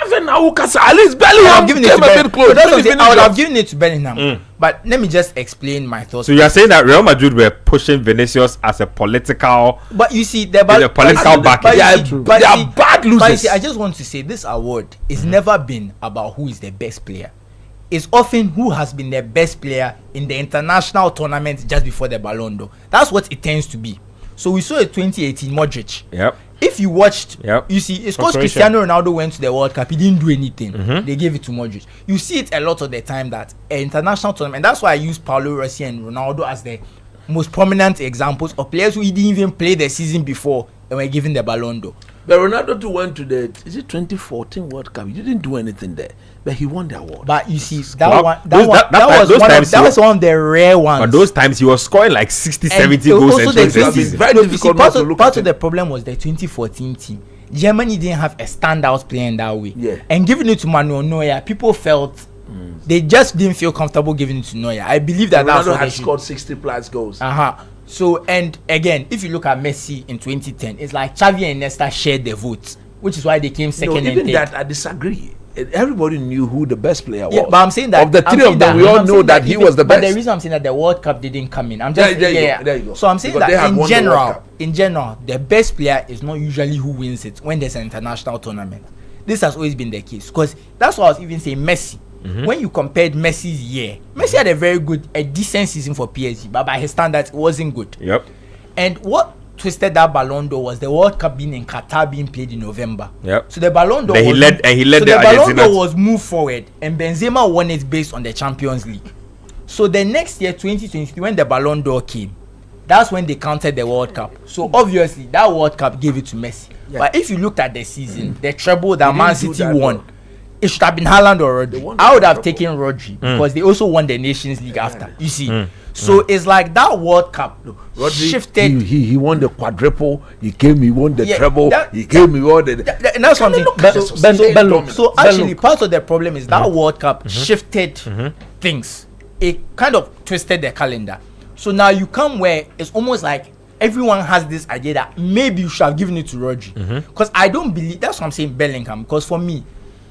Even now, at least I Bellingham would have given it came to a bit Bellingham. close. So that's what I'm Maybe saying. I would have Vinicius. given it to Bellingham. But let me just explain my thoughts. so you are saying that Real Madrid were pushing Vinicius as a political. But you see, a political backing. but you They see- are true. but They you are see- bad But you losers. see, I just want to say this award is never been about who is the best player. It's often who has been the best player in the international tournament just before the Ballon d'Or. That's what it tends to be. So we saw a 2018 Modric. Yep. If you watched, Yep. you see, it's because Croatia. Cristiano Ronaldo went to the World Cup. He didn't do anything. They gave it to Modric. You see it a lot of the time that an international tournament. That's why I use Paulo Rossi and Ronaldo as the most prominent examples of players who didn't even play the season before and were given the Ballon d'Or. But Ronaldo too went to the 2014 World Cup. He didn't do anything there, but he won the award. But you see, Well, that one, those- that- that- was those one times of, that he was one of the rare ones. But those times he was scoring like 60, And 70 also goals the and 20 20 season. Very No, you see, difficult part not to of, look part at of the problem was the 2014 team. Germany didn't have a standout player in that way. Yeah. And giving it to Manuel Neuer, people felt they just didn't feel comfortable giving it to Neuer. I believe that that's Ronaldo what they had should. scored 60 plus goals. So, and again, if you look at Messi in 2010, it's like Xavi and Iniesta shared the votes, which is why they came second No, and even third. that I disagree. Everybody knew who the best player was. Yeah, but I'm saying that of the I'm three saying of them, that- we all I'm know saying that he even- was the But the best. reason I'm saying that the World Cup didn't come in, I'm just There you go, there you go. So I'm saying Because they that had in won the World general, Cup. the best player is not usually who wins it when there's an international tournament. This has always been the case, because that's what I was even saying. Messi, when you compared Messi's year, Messi had a decent season for PSG, but by his standards, it wasn't good. Yep. And what twisted that Ballon d'Or was the World Cup being in Qatar, being played in November. Yep. So the Ballon d'Or Then he was led so the the Ballon Argentina d'Or was moved forward, and Benzema won it based on the Champions League. So the next year, 2023, when the Ballon d'Or came, that's when they counted the World Cup. So obviously that World Cup gave it to Messi. Yeah. But if you looked at the season, the treble that He Man didn't do City that won, well. it should have been Haaland or They Rodri. won the I would have treble. taken Rodri because they also won the Nations League after. You see, so it's like that World Cup Rodri, shifted. he won the quadruple. He came, he won the Yeah, treble. that- He came, he won the. And that's one thing. Look at the sustained dominance. So actually, part of the problem is that World Cup shifted things. It kind of twisted the calendar. So now you come where it's almost like everyone has this idea that maybe you should have given it to Rodri. Because I don't believe, that's what I'm saying, Bellingham. Because for me,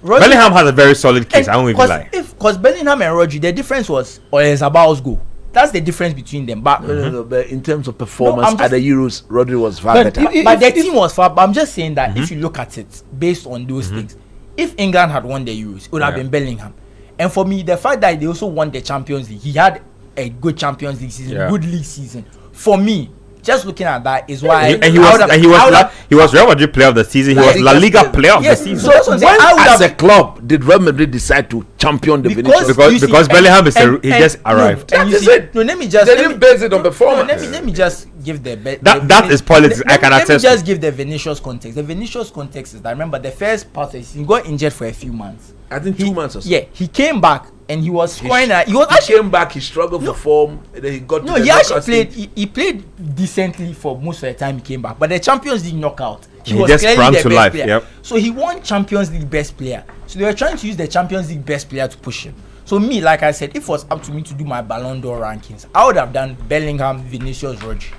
Rodri, Bellingham has a very solid case. I won't even lie. Because Bellingham and Rodri, the difference was Oyarzabal's goal. That's the difference between them. But, but in terms of performance at the Euros, Rodri was far better. But the team was far. But I'm just saying that if you look at it based on those things, if England had won the Euros, it would have been Bellingham. And for me, the fact that they also won the Champions League, he had a good Champions League season, good league season. For me, just looking at that is why. He was Real Madrid player of the season. He was La Liga player of the season. So that's what I'm saying. As a club, did Real Madrid decide to champion the Vinicius? Because Bellingham he just arrived. They didn't base it on performance. Let me just give the that is politics. I can attest. Let me just give the Vinicius context. The Vinicius context is that, remember, the first part is he got injured for a few months. I think 2 months or so. Yeah, he came back and he was scoring. He came back. He struggled for form. And then he got. No, he actually played. He played decently for most of the time he came back. But the Champions League knockout, he was just sprang clearly the to best life. player. Yep. So he won Champions League best player. So they were trying to use the Champions League best player to push him. So me, like I said, if it was up to me to do my Ballon d'Or rankings, I would have done Bellingham, Vinicius, Rodri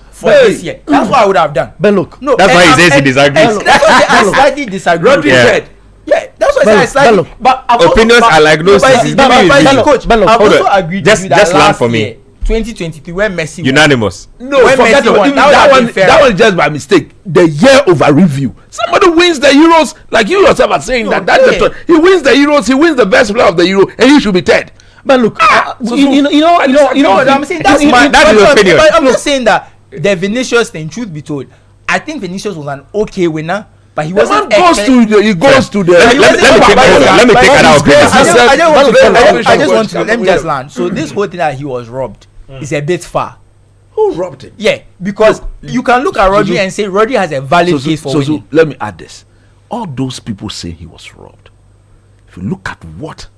for this year. That's what I would have done. But look, No, that's why he says he disagrees. That's why I slightly disagree. Rodri said. Yeah, that's what I slightly. But Opinions are like those. Coach, I've also agreed with you that just land last for me. year, 2023, when Messi won. Unanimous. No, When forget Messi won, that one is just by mistake. The year over review. Somebody wins the Euros, like you yourself are saying he wins the Euros, he wins the best player of the Euro, and he should be third. But look, you know what I'm saying? That's my opinion. But I'm not saying that the Vinicius thing, truth be told, I think Vinicius was an okay winner. But he wasn't. Let me take another opinion. I just want to let me just land. So this whole thing that he was robbed is a bit far. Who robbed him? Yeah, because you can look at Rodri and say Rodri has a valid case for winning. So let me add this. All those people say he was robbed. If you look at what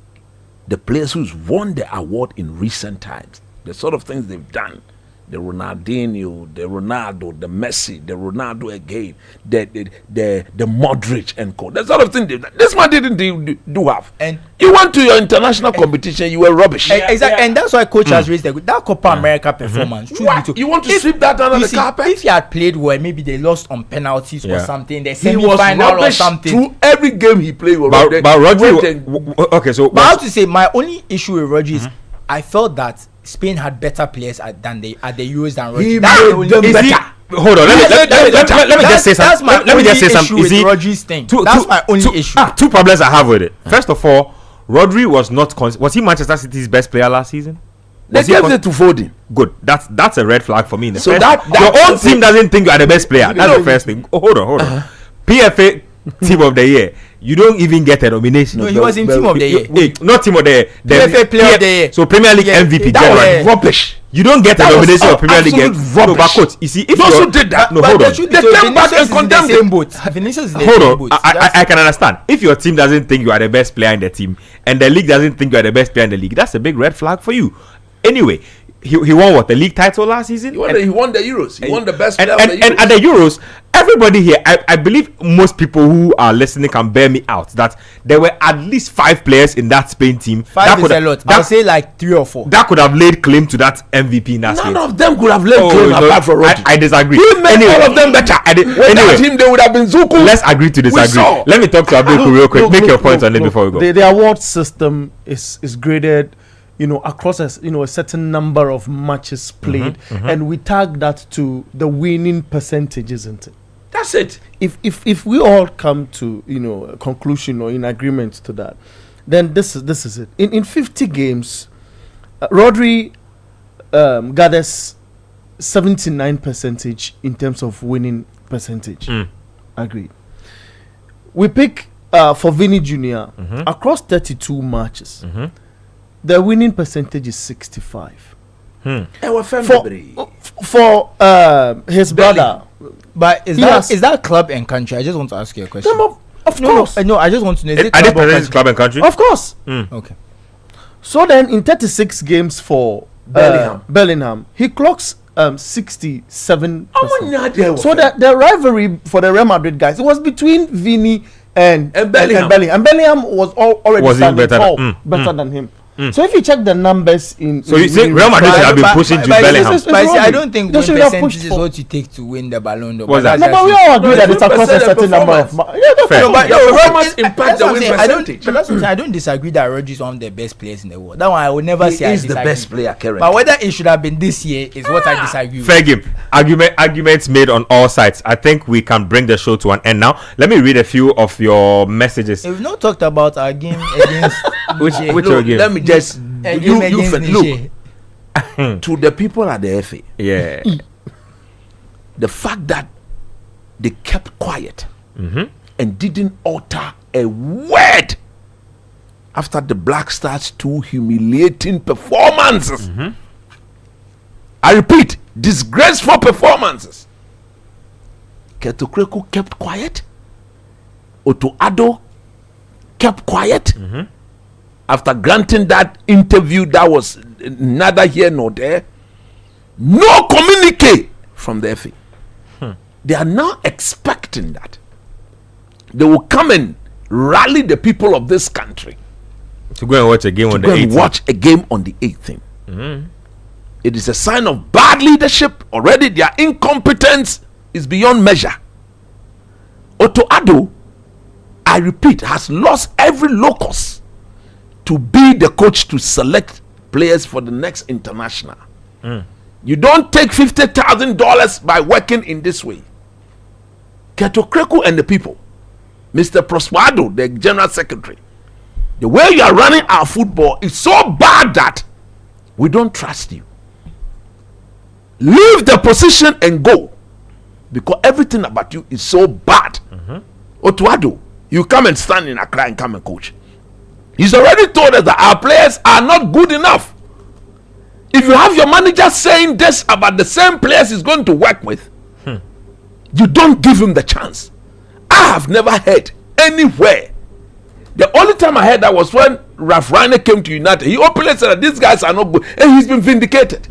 the players who's won the award in recent times, the sort of things they've done, the Ronaldinho, the Ronaldo, the Messi, the Ronaldo again, the Modric and co. The sort of thing this man didn't do have. And you went to your international competition, you were rubbish. Exactly, and that's why coach has raised that Copa America performance. You want to sweep that under the carpet? If he had played well, maybe they lost on penalties or something. The He was semi-final or something. Through every game he played. But Rodri, okay, so but I have to say my only issue with Rodri is I felt that Spain had better players at the Euros than Rodri. He made them better. Hold on, let me just say something. Let me just say something. With Rodri's thing. That's my only issue. Two problems I have with it. First of all, Rodri was not. Was he Manchester City's best player last season? They gave it to Foden. Good. That's a red flag for me. So your own team doesn't think you are the best player. That's the first thing. Hold on. PFA Team of the Year. You don't even get a nomination. No, he was in Team of the Year. Not Team of the Year. PFA Player of the Year. So Premier League MVP. That was rubbish. You don't get a nomination of Premier League. No, but coach, you see, if those who did that, no, hold on. They came back and condemned him. Vinicius is in the hold same on. boat. I can understand. If your team doesn't think you are the best player in the team, and the league doesn't think you are the best player in the league, that's a big red flag for you. Anyway, he won what, the league title last season? He won the Euros. He won the best player of the Euros. And at the Euros, everybody here, I believe most people who are listening can bear me out that there were at least 5 players in that Spain team. 5 is a lot. I'll say like 3 or 4. That could have laid claim to that MVP in that Spain. None of them could have laid claim apart from Rodri. I disagree. He made all of them better. Without him, they would have been Zuku. Let's agree to disagree. Let me talk to Abdul real quick. Make your point on it before we go. The award system is graded, across a certain number of matches played, and we tag that to the winning percentage, isn't it? That's it. If we all come to a conclusion or in agreement to that, then this is it. In 50 games, Rodri gathers 79% in terms of winning percentage. Agreed. We pick for Vinny Jr. Across 32 matches. The winning percentage is 65. For his brother. But is that club and country? I just want to ask you a question. Of course. No, I just want to know. Is it club and country? Of course. Okay. So then, in 36 games for Bellingham, he clocks 67%. So the rivalry for the Real Madrid guys, it was between Vini and Bellingham. And Bellingham was already standing tall, better than him. So if you check the numbers So you say Real Madrid should have been pushing Jude Bellingham. it's But see, I wrong. don't think They should have 1% pushed is for- what you take to win the Ballon d'Or. What's that? No, but we all agree that it's across a 100% certain number of. Fair. No, but Your performance it's- impact that's the what I'm win saying. percentage. But that's what I'm saying. I don't disagree that Rodri is one of the best players in the world. That one I would never say. I He is the disagree. best player currently. But whether it should have been this year is what I disagree with. Fair game. Arguments made on all sides. I think we can bring the show to an end now. Let me read a few of your messages. We've not talked about our game against Which Niger. your game? Let me just A game you against look Niger. to the people at the FA. Yeah. The fact that they kept quiet Mm-hmm. and didn't utter a word after the Black Stars' two humiliating performances. Mm-hmm. I repeat, disgraceful performances. Ketokreku kept quiet. Otto Addo kept quiet. Mm-hmm. After granting that interview that was neither here nor there. No communique from the FA. They are now expecting that they will come and rally the people of this country To go and watch a game on the go and 18th. watch a game on the 18th. It is a sign of bad leadership. Already their incompetence is beyond measure. Otto Addo, I repeat, has lost every locus to be the coach to select players for the next international. You don't take $50,000 by working in this way. Ketokreku and the people, Mr. Prosperado, the general secretary, the way you are running our football is so bad that we don't trust you. Leave the position and go, because everything about you is so bad. Otuado, you come and stand in Accra and come and coach. He's already told us that our players are not good enough. If you have your manager saying this about the same players he's going to work with, you don't give him the chance. I have never heard anywhere. The only time I heard that was when Ralph Rane came to United. He openly said that these guys are not good, and he's been vindicated.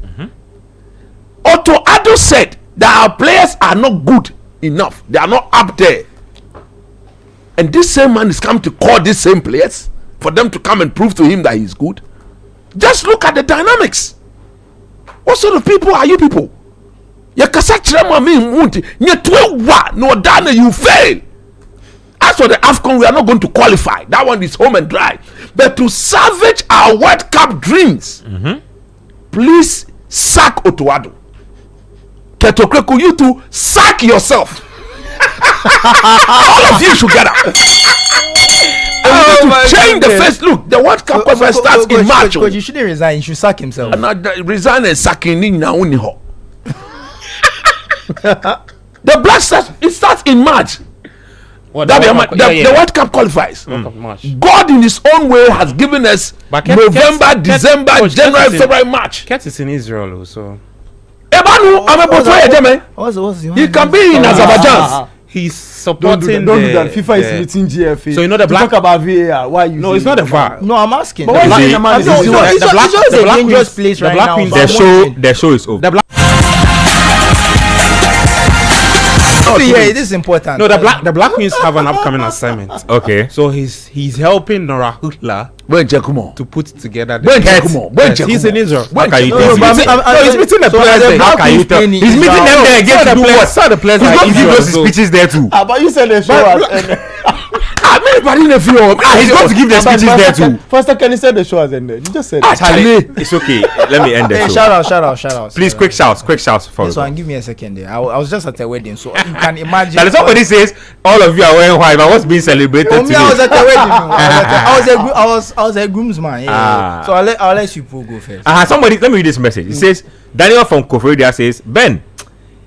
Otto Addo said that our players are not good enough. They are not up there. And this same man is come to call these same players for them to come and prove to him that he's good. Just look at the dynamics. What sort of people are you people? You fail. As for the AFCON, we are not going to qualify. That one is home and dry. But to salvage our World Cup dreams, please sack Otto Addo. Ketokreku, you two, sack yourself. All of you should get up. To change the face. Look, the World Cup conference starts in March. Coach, you shouldn't resign. You should sack himself. And I resign and sack in now. The Black Stars, it starts in March. The World Cup qualifies. God in his own way has given us November, December, January, February, March. Ket is in Israel, so Ebanu, I'm a boy. What's He can be in Azerbaijan. he's Don't do supporting that. FIFA is meeting GFA. So you know the To black- talk about VAR. Why you? No, it's not a VAR. No, I'm asking. But why Is is he- the man? is Is he- he- the It's just a Black dangerous Queens- place the right Black now. Queens- but The show is over. The black yeah, this is important. no the Black Queens have an upcoming assignment. Okay. So he's helping Nora Hutla When Jekumo. to put together When the Jekumo. When Yes, he's in Jekumo. Israel. How can you No, tell? but He's I'm meeting the so players as a there. How Black can you Queens tell? fan in He's meeting them Israel. there again to do what? Some of the players He's are not giving Israel, those so- speeches there too. But you said the show. He's He's going to give the speeches there too. First, Kenny said the show has ended. You just said it. Charlie, it's okay. Let me end the Hey, show. shout out. Please, quick shouts for So us. give me a second there. I was just at a wedding, so you can imagine. Now, somebody says all of you are wearing white, but what's being celebrated Oh, me, I was today? at a wedding. I was a groomsman. Yeah. Ah. So I'll let you go first. Somebody, let me read this message. It says, Daniel from Koforidia says, Ben,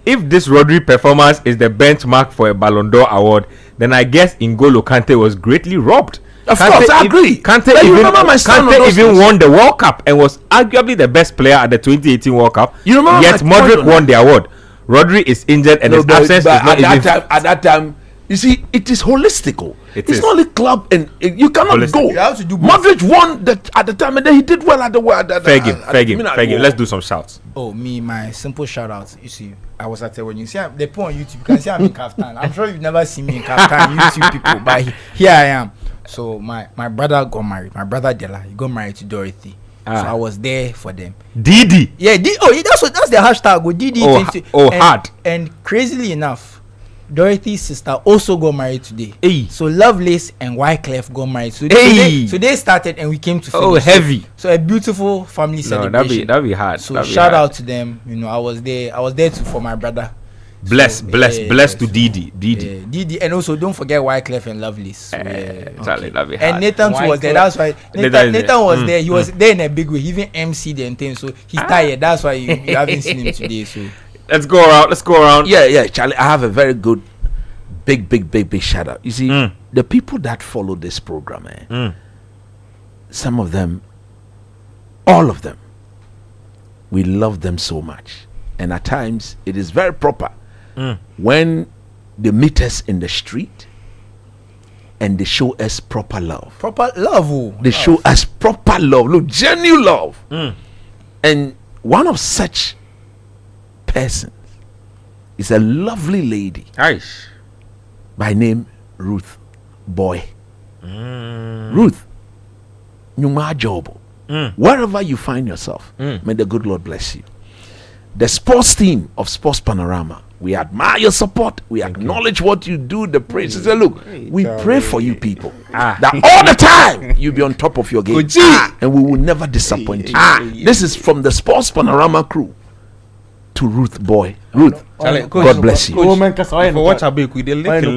if this Rodri performance is the benchmark for a Ballon d'Or award, then I guess N'Golo Kante was greatly robbed. Of course, I agree. Kante But you remember my stand on Kante those even things. won the World Cup and was arguably the best player at the 2018 World Cup. You remember Yet my point Modric on won the award. Rodri is injured and his absence is not even... at that time, you see, it is holistical. It It's is. not only club, and you cannot Holistic. go. You have to do both. Modric won at the time, and then he did well at the world. Fair game. Let's do some shouts. Oh, my simple shout out. You see, I was at a wedding. You see, they put on YouTube. You can see I'm in kaftan. I'm sure you've never seen me in kaftan. YouTube people, but here I am. So my brother got married. My brother Dela, he got married to Dorothy. So I was there for them. Didi. Yeah, that's the hashtag. Go Didi. Hard. And crazily enough, Dorothy's sister also got married today. Hey. So Lovelace and Wyclef got married. So they started and we came to finish. Oh, heavy. So a beautiful family celebration. That'd be hard. So shout out to them. You know, I was there too for my brother. Bless to Didi. Didi, and also don't forget Wyclef and Lovelace. That'd be hard. And Nathan too was there. That's why Nathan was there. He was there in a big way. He even MC'd and things. So he's tired. That's why you haven't seen him today. So let's go around. Yeah, Charlie. I have a very good, big shout out. You see, the people that follow this program, some of them, all of them, we love them so much, and at times it is very proper when they meet us in the street and they show us proper love. They show us proper love. Look, genuine love. And one of such persons is a lovely lady by name Ruth Boy. Ruth, Nyuma Jobo. Wherever you find yourself, may the good Lord bless you. The sports team of Sports Panorama, we admire your support. We acknowledge what you do. The praise. Say, look, we pray for you people that all the time you be on top of your game, and we will never disappoint you. This is from the Sports Panorama crew to Ruth Boy. Ruth, God bless you. For watch a big with the little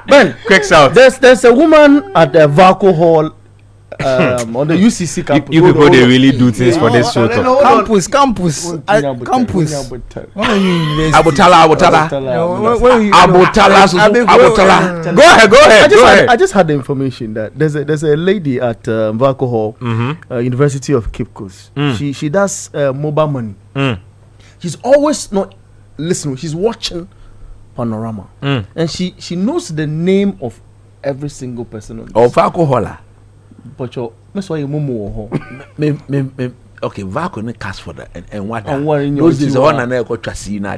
Ben, Quick shout. there's a woman at the Vaco Hall on the UCC campus. You people they really do things for this show. Campus. Abutala. Go ahead. I just had the information that there's a lady at Vaco Hall, University of Cape Coast. She does mobile money. She's always not listening. She's watching Panorama, and she knows the name of every single person on this. Vaco Hall. But that's why you mumu okay, Vaco ne cast for that and what those is one and I got to see now.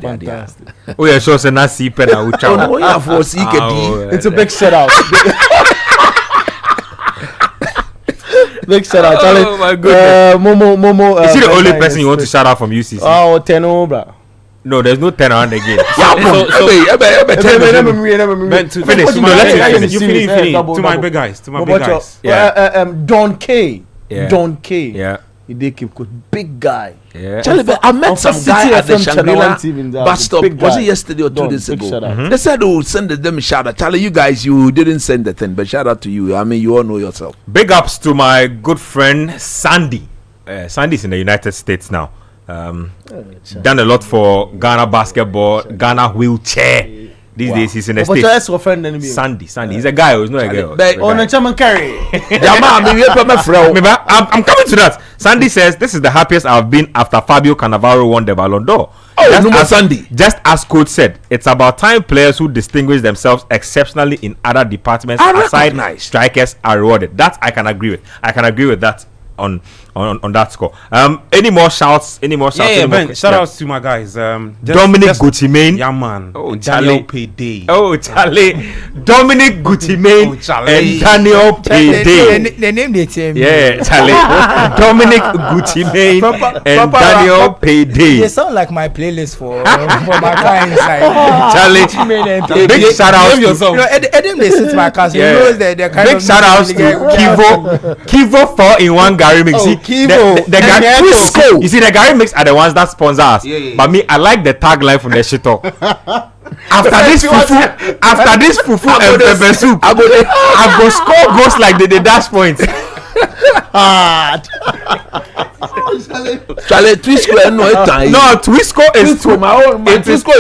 Oh yeah, so na see pen na ucha. Oh yeah, for see it's a big shout out. Big shout out. Oh my goodness. Momo. Is she the only person you want to shout out from UCC? Oh, Teno, bro. No, there's no 10 around again. Finish. You finish. To my big guys. Don K. Yeah. He did keep good. Big guy. Yeah. Charlie, I met some guy at the Shangri-La bus stop. Was it yesterday or 2 days ago? They said they would send them a shout out. Charlie, you guys, you didn't send the thing, but shout out to you. I mean, you all know yourself. Big ups to my good friend Sandy. Sandy's in the United States now. Done a lot for Ghana basketball, Ghana wheelchair. These days he's in the States. Sandy. He's a guy who's not a girl. I'm coming to that. Sandy says this is the happiest I've been after Fabio Cannavaro won the Ballon d'Or. Sandy. Just as coach said, it's about time players who distinguish themselves exceptionally in other departments aside strikers are rewarded. That I can agree with. I can agree with that on that score. Any more shouts? Shout outs to my guys. Dominic Gutimane. Yeah, man. Oh, Daniel Payday. Oh, Charlie. Dominic Gutimane and Daniel Payday. The name they tell me. Yeah, Charlie. Dominic Gutimane and Daniel Payday. They sound like my playlist for my clients. Charlie. Big shout out to Adam. They sit my class. Big shout outs to Kivo 4-in-1 Gary mix. The Gary Twisco. You see, the Gary mix are the ones that sponsor us. But me, I like the tagline from the shito. After this fufu and pepper soup, I go score goals like the dash points. Charlie, Twisco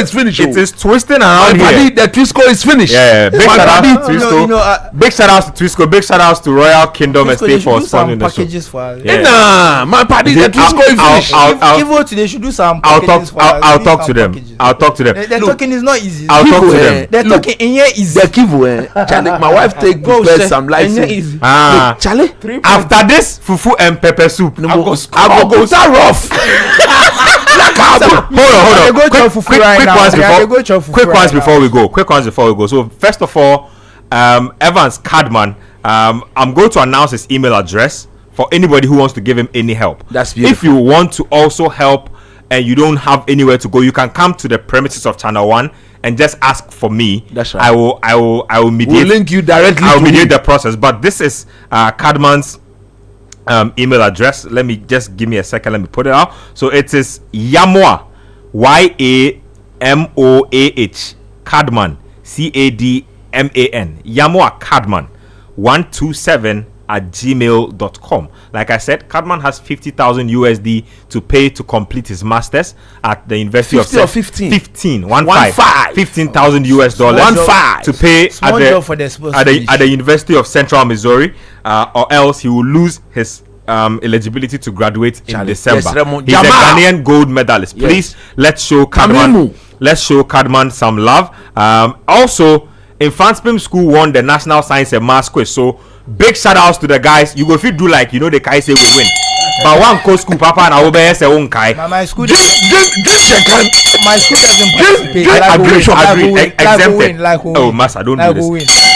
is finished. It is twisting around here. The Twisco is finished. Yeah, big shout out to Twisco. Big shout out to Twisco. Big shout out to Royal Kingdom Estate for sponsoring the show. My party, the Twisco is finished. Give out they should do some. I'll talk to them. The talking is not easy. I'll talk to them. The talking in here is the Kivu. Charlie, my wife take some license. Charlie, after this fufu and pepper soup, I go rough. Quick ones before we go. So first of all, Evans Cadman, I'm going to announce his email address for anybody who wants to give him any help. That's beautiful. If you want to also help and you don't have anywhere to go, you can come to the premises of Channel 1 and just ask for me. That's right. I will mediate. We'll link you directly. I'll mediate the process. But this is Cadman's email address. Let me just give me a second. Let me put it out. So it is Yamoah, YAMOAH Cadman, CADMAN, Yamoah Cadman 127@gmail.com. Like I said, Cadman has 50,000 USD to pay to complete his masters at the University of 15 $15,000 US to pay at the University of Central Missouri, or else he will lose his eligibility to graduate in December. Yes, He's a Ghanaian gold medalist. Please, let's show Cadman some love. Also, Infanspim School won the National Science and Maths quiz. So big shout outs to the guys. You go if you do like the guys say we win. But one co school papa and I will be say own kai. My school This second. my school doesn't participate. Exempted. Oh, master, don't do this.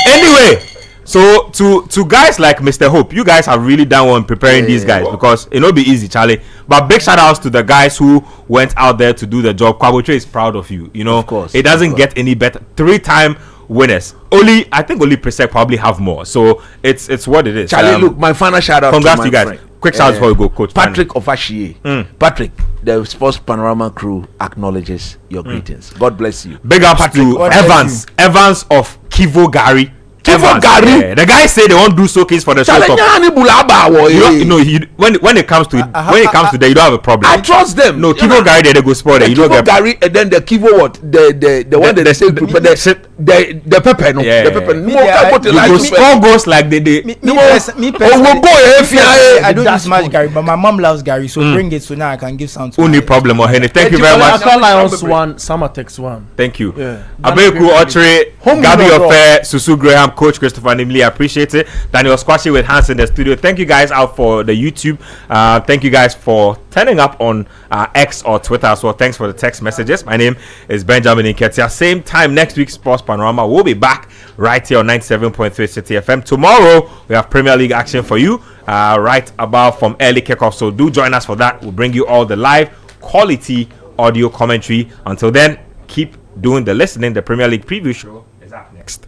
Anyway, so to guys like Mr. Hope, you guys have really done well in preparing these guys because it'll be easy, Charlie. But big shout outs to the guys who went out there to do the job. Kwabotre is proud of you. Of course, it doesn't get any better. 3-time winners. I think only Presec probably have more. So it's what it is. Charlie, look, my final shout out. Congrats to you guys. Friend. Quick shout out before we go, Coach Patrick Ofashie. Patrick, the Sports Panorama crew acknowledges your greetings. God bless you. Big ups to Evans of Kivo Gary. Gary. The guys say they won't do showcase for the show. When it comes to that, you don't have a problem. I trust them. No, Kivo Gary they go sport. You don't get Gary, and then the Kivo what the one that they say prepare the pepper no the pepper no score goes like they me personally, I don't use much Gary, but my mom loves Gary, so bring it so now I can give sound to only problem or Henny. Thank you very much. Lions 1, Samatex 1. Thank you. Abeku Ochre, Gabby Ofe, Susu Graham, Coach Christopher Nimley, I appreciate it. Daniel Squashy with Hans in the studio. Thank you guys out for the YouTube. Thank you guys for turning up on X or Twitter as well. Thanks for the text messages. My name is Benjamin Nketsia. Same time next week, Sports Panorama. We'll be back right here on 97.3 Citi FM. Tomorrow, we have Premier League action for you right about from early kickoff. So do join us for that. We'll bring you all the live quality audio commentary. Until then, keep doing the listening. The Premier League preview show is up next.